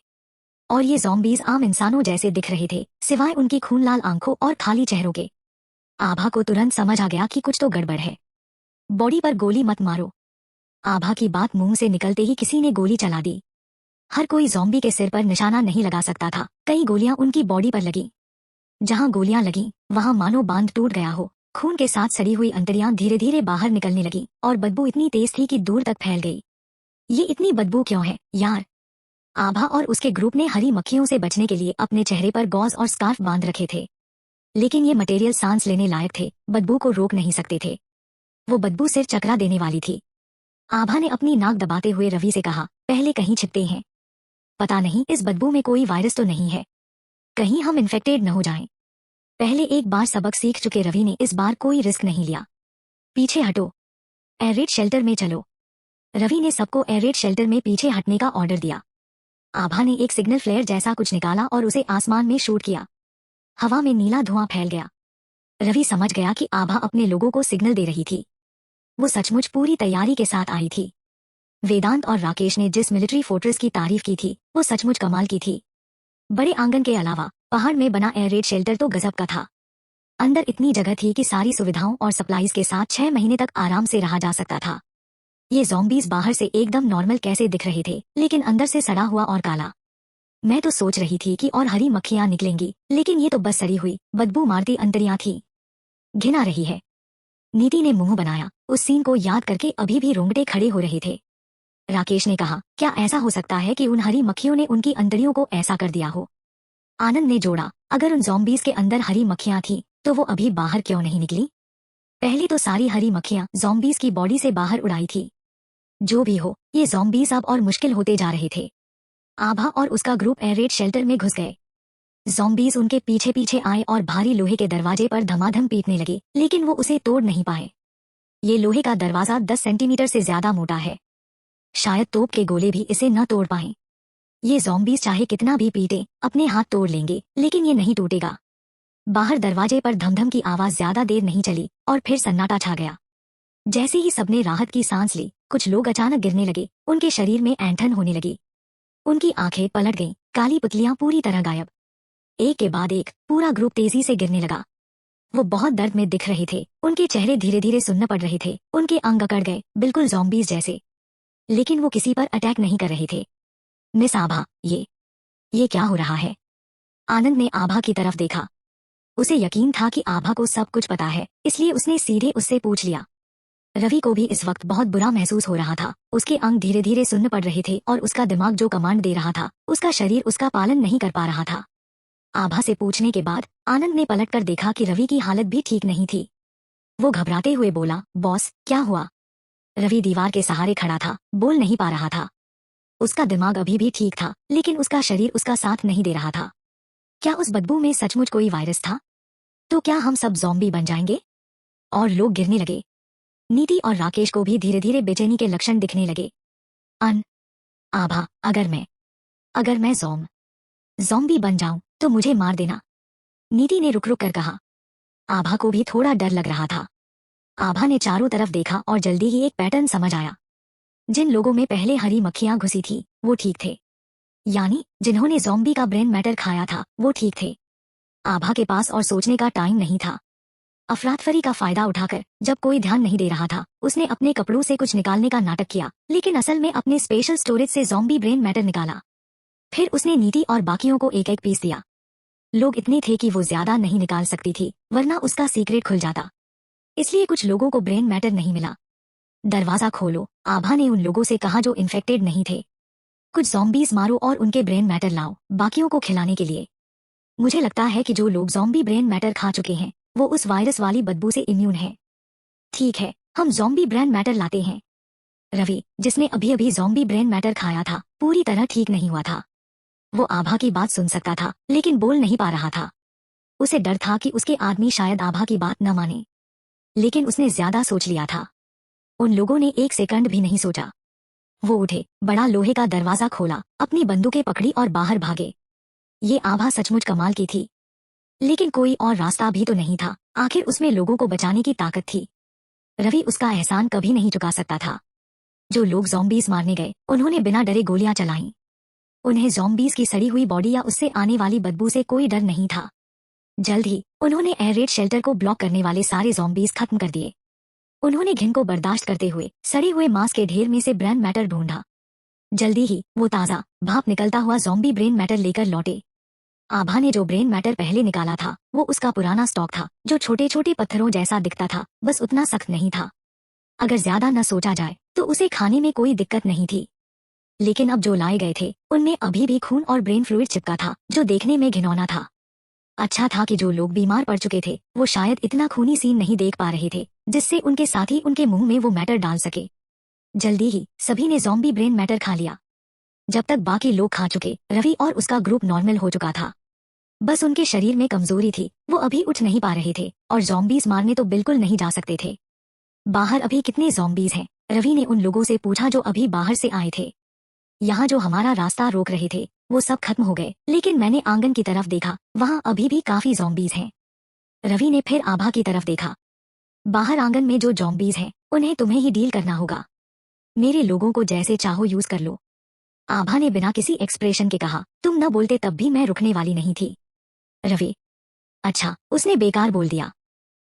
और ये ज़ॉम्बीज आम इंसानों जैसे दिख रहे थे, सिवाय उनकी खून लाल आंखों और खाली चेहरों के। आभा को तुरंत समझ आ गया कि कुछ तो गड़बड़ है। बॉडी पर गोली मत मारो। आभा की बात मुंह से निकलते ही किसी ने गोली चला दी। हर कोई ज़ॉम्बी के सिर पर निशाना नहीं लगा सकता था, कई गोलियां उनकी बॉडी पर लगी। जहां गोलियां लगी वहां मानो बांध टूट गया हो। खून के साथ सड़ी हुई अंतड़ियां धीरे धीरे बाहर निकलने लगी और बदबू इतनी तेज थी कि दूर तक फैल गई। ये इतनी बदबू क्यों है यार? आभा और उसके ग्रुप ने हरी मक्खियों से बचने के लिए अपने चेहरे पर गॉज और स्कार्फ बांध रखे थे, लेकिन ये मटेरियल सांस लेने लायक थे, बदबू को रोक नहीं सकते थे। वो बदबू सिर चकरा देने वाली थी। आभा ने अपनी नाक दबाते हुए रवि से कहा, पहले कहीं छिपते हैं। पता नहीं इस बदबू में कोई वायरस तो नहीं है, कहीं हम इन्फेक्टेड न हो जाएं। पहले एक बार सबक सीख चुके रवि ने इस बार कोई रिस्क नहीं लिया। पीछे हटो, एयररेड शेल्टर में चलो। रवि ने सबको एयररेड शेल्टर में पीछे हटने का ऑर्डर दिया। आभा ने एक सिग्नल फ्लेयर जैसा कुछ निकाला और उसे आसमान में शूट किया। हवा में नीला धुआं फैल गया। रवि समझ गया कि आभा अपने लोगों को सिग्नल दे रही थी। वो सचमुच पूरी तैयारी के साथ आई थी। वेदांत और राकेश ने जिस मिलिट्री फोर्ट्रेस की तारीफ की थी वो सचमुच कमाल की थी। बड़े आंगन के अलावा पहाड़ में बना एयररेड शेल्टर तो गजब का था। अंदर इतनी जगह थी कि सारी सुविधाओं और सप्लाईज के साथ 6 महीने तक आराम से रहा जा सकता था। ये ज़ॉम्बीज बाहर से एकदम नॉर्मल कैसे दिख रहे थे, लेकिन अंदर से सड़ा हुआ और काला। मैं तो सोच रही थी कि और हरी मक्खियां निकलेंगी, लेकिन ये तो बस सड़ी हुई बदबू मारती अंतड़ियां थी। घिन आ रही है। नीति ने मुंह बनाया। उस सीन को याद करके अभी भी रोंगटे खड़े हो रहे थे। राकेश ने कहा, क्या ऐसा हो सकता है कि उन हरी मक्खियों ने उनकी अंतड़ियों को ऐसा कर दिया हो? आनंद ने जोड़ा, अगर उन ज़ॉम्बीज के अंदर हरी मक्खियां थी तो वो अभी बाहर क्यों नहीं निकली? पहले तो सारी हरी मक्खियां ज़ॉम्बीज की बॉडी से बाहर उड़ाई थी। जो भी हो, ये ज़ॉम्बीज अब और मुश्किल होते जा रहे थे। आभा और उसका ग्रुप एयररेड शेल्टर में घुस गए। ज़ॉम्बीज उनके पीछे पीछे आए और भारी लोहे के दरवाजे पर धमाधम पीटने लगे, लेकिन वो उसे तोड़ नहीं पाए। ये लोहे का दरवाजा 10 सेंटीमीटर से ज्यादा मोटा है। शायद तोप के गोले भी इसे न तोड़ पाएं। ये ज़ॉम्बीज चाहे कितना भी पीटे अपने हाथ तोड़ लेंगे, लेकिन ये नहीं टूटेगा। बाहर दरवाजे पर धमधम की आवाज ज्यादा देर नहीं चली और फिर सन्नाटा छा गया। जैसे ही सबने राहत की सांस ली, कुछ लोग अचानक गिरने लगे। उनके शरीर में ऐंठन होने लगी। उनकी आंखें पलट गईं, काली पुतलियां पूरी तरह गायब। एक के बाद एक पूरा ग्रुप तेजी से गिरने लगा। वो बहुत दर्द में दिख रहे थे। उनके चेहरे धीरे धीरे सुन्न पड़ रहे थे। उनके अंग अकड़ गए, बिल्कुल ज़ॉम्बीज जैसे, लेकिन वो किसी पर अटैक नहीं कर रहे थे। मिस आभा, ये क्या हो रहा है? आनंद ने आभा की तरफ देखा। उसे यकीन था कि आभा को सब कुछ पता है, इसलिए उसने सीधे उससे पूछ लिया। रवि को भी इस वक्त बहुत बुरा महसूस हो रहा था। उसके अंग धीरे धीरे सुन्न पड़ रहे थे और उसका दिमाग जो कमांड दे रहा था, उसका शरीर उसका पालन नहीं कर पा रहा था। आभा से पूछने के बाद आनंद ने पलटकर देखा कि रवि की हालत भी ठीक नहीं थी। वो घबराते हुए बोला, बॉस क्या हुआ? रवि दीवार के सहारे खड़ा था, बोल नहीं पा रहा था। उसका दिमाग अभी भी ठीक था, लेकिन उसका शरीर उसका साथ नहीं दे रहा था। क्या उस बदबू में सचमुच कोई वायरस था? तो क्या हम सब ज़ॉम्बी बन जाएंगे? और लोग गिरने लगे। नीति और राकेश को भी धीरे धीरे बेचैनी के लक्षण दिखने लगे। आभा, अगर मैं ज़ॉम्बी बन जाऊं तो मुझे मार देना, नीति ने रुक रुक कर कहा। आभा को भी थोड़ा डर लग रहा था। आभा ने चारों तरफ देखा और जल्दी ही एक पैटर्न समझ आया। जिन लोगों में पहले हरी मक्खियां घुसी थी वो ठीक थे, यानी जिन्होंने ज़ॉम्बी का ब्रेन मैटर खाया था वो ठीक थे। आभा के पास और सोचने का टाइम नहीं था। अफरातफरी का फायदा उठाकर जब कोई ध्यान नहीं दे रहा था, उसने अपने कपड़ों से कुछ निकालने का नाटक किया, लेकिन असल में अपने स्पेशल स्टोरेज से ज़ॉम्बी ब्रेन मैटर निकाला। फिर उसने नीति और बाकियों को एक एक पीस दिया। लोग इतने थे कि वो ज्यादा नहीं निकाल सकती थी, वरना उसका सीक्रेट खुल जाता। इसलिए कुछ लोगों को ब्रेन मैटर नहीं मिला। दरवाजा खोलो, आभा ने उन लोगों से कहा जो इन्फेक्टेड नहीं थे। कुछ ज़ॉम्बीज मारो और उनके ब्रेन मैटर लाओ, बाकियों को खिलाने के लिए। मुझे लगता है कि जो लोग ज़ॉम्बी ब्रेन मैटर खा चुके हैं वो उस वायरस वाली बदबू से इम्यून है। ठीक है, हम ज़ॉम्बी ब्रेन मैटर लाते हैं। रवि, जिसने अभी अभी ज़ॉम्बी ब्रेन मैटर खाया था, पूरी तरह ठीक नहीं हुआ था। वो आभा की बात सुन सकता था, लेकिन बोल नहीं पा रहा था। उसे डर था कि उसके आदमी शायद आभा की बात न माने, लेकिन उसने ज्यादा सोच लिया था। उन लोगों ने एक सेकंड भी नहीं सोचा। वो उठे, बड़ा लोहे का दरवाजा खोला, अपनी बंदूकें पकड़ी और बाहर भागे। ये आभा सचमुच कमाल की थी, लेकिन कोई और रास्ता भी तो नहीं था। आखिर उसमें लोगों को बचाने की ताकत थी। रवि उसका एहसान कभी नहीं चुका सकता था। जो लोग ज़ॉम्बीज मारने गए, उन्होंने बिना डरे गोलियां चलाईं। उन्हें ज़ॉम्बीज की सड़ी हुई बॉडी या उससे आने वाली बदबू से कोई डर नहीं था। जल्द ही उन्होंने एयर रेड शेल्टर को ब्लॉक करने वाले सारे ज़ॉम्बीज खत्म कर दिए। उन्होंने घिन को बर्दाश्त करते हुए सड़े हुए मांस के ढेर में से ब्रेन मैटर ढूंढा। जल्दी ही वो ताज़ा भाप निकलता हुआ ज़ॉम्बी ब्रेन मैटर लेकर लौटे। आभा ने जो ब्रेन मैटर पहले निकाला था वो उसका पुराना स्टॉक था, जो छोटे छोटे पत्थरों जैसा दिखता था, बस उतना सख्त नहीं था। अगर ज्यादा न सोचा जाए तो उसे खाने में कोई दिक्कत नहीं थी। लेकिन अब जो लाए गए थे उनमें अभी भी खून और ब्रेन फ्लूइड चिपका था, जो देखने में घिनौना था। अच्छा था कि जो लोग बीमार पड़ चुके थे वो शायद इतना खूनी सीन नहीं देख पा रहे थे, जिससे उनके साथी उनके मुंह में वो मैटर डाल सके। जल्दी ही सभी ने ज़ॉम्बी ब्रेन मैटर खा लिया। जब तक बाकी लोग खा चुके, रवि और उसका ग्रुप नॉर्मल हो चुका था। बस उनके शरीर में कमजोरी थी, वो अभी उठ नहीं पा रहे थे और ज़ॉम्बीज मारने तो बिल्कुल नहीं जा सकते थे। बाहर अभी कितने ज़ॉम्बीज हैं? रवि ने उन लोगों से पूछा जो अभी बाहर से आए थे। यहाँ जो हमारा रास्ता रोक रहे थे वो सब खत्म हो गए, लेकिन मैंने आंगन की तरफ देखा, वहाँ अभी भी काफी ज़ॉम्बीज हैं। रवि ने फिर आभा की तरफ देखा। बाहर आंगन में जो ज़ॉम्बीज हैं उन्हें तुम्हें ही डील करना होगा। मेरे लोगों को जैसे चाहो यूज कर लो। आभा ने बिना किसी एक्सप्रेशन के कहा। तुम न बोलते तब भी मैं रुकने वाली नहीं थी। रवि, अच्छा, उसने बेकार बोल दिया।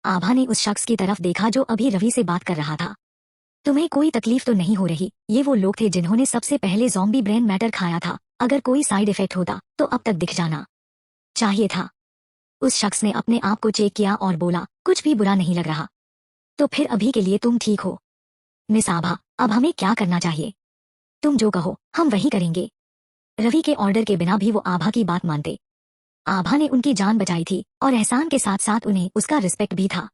आभा ने उस शख्स की तरफ देखा जो अभी रवि से बात कर रहा था। तुम्हें कोई तकलीफ तो नहीं हो रही? ये वो लोग थे जिन्होंने सबसे पहले ज़ॉम्बी ब्रेन मैटर खाया था। अगर कोई साइड इफेक्ट होता तो अब तक दिख जाना चाहिए था। उस शख्स ने अपने आप को चेक किया और बोला, कुछ भी बुरा नहीं लग रहा। तो फिर अभी के लिए तुम ठीक हो। मिस आभा, अब हमें क्या करना चाहिए? तुम जो कहो हम वही करेंगे। रवि के ऑर्डर के बिना भी वो आभा की बात मानते। आभा ने उनकी जान बचाई थी और एहसान के साथ साथ उन्हें उसका रिस्पेक्ट भी था।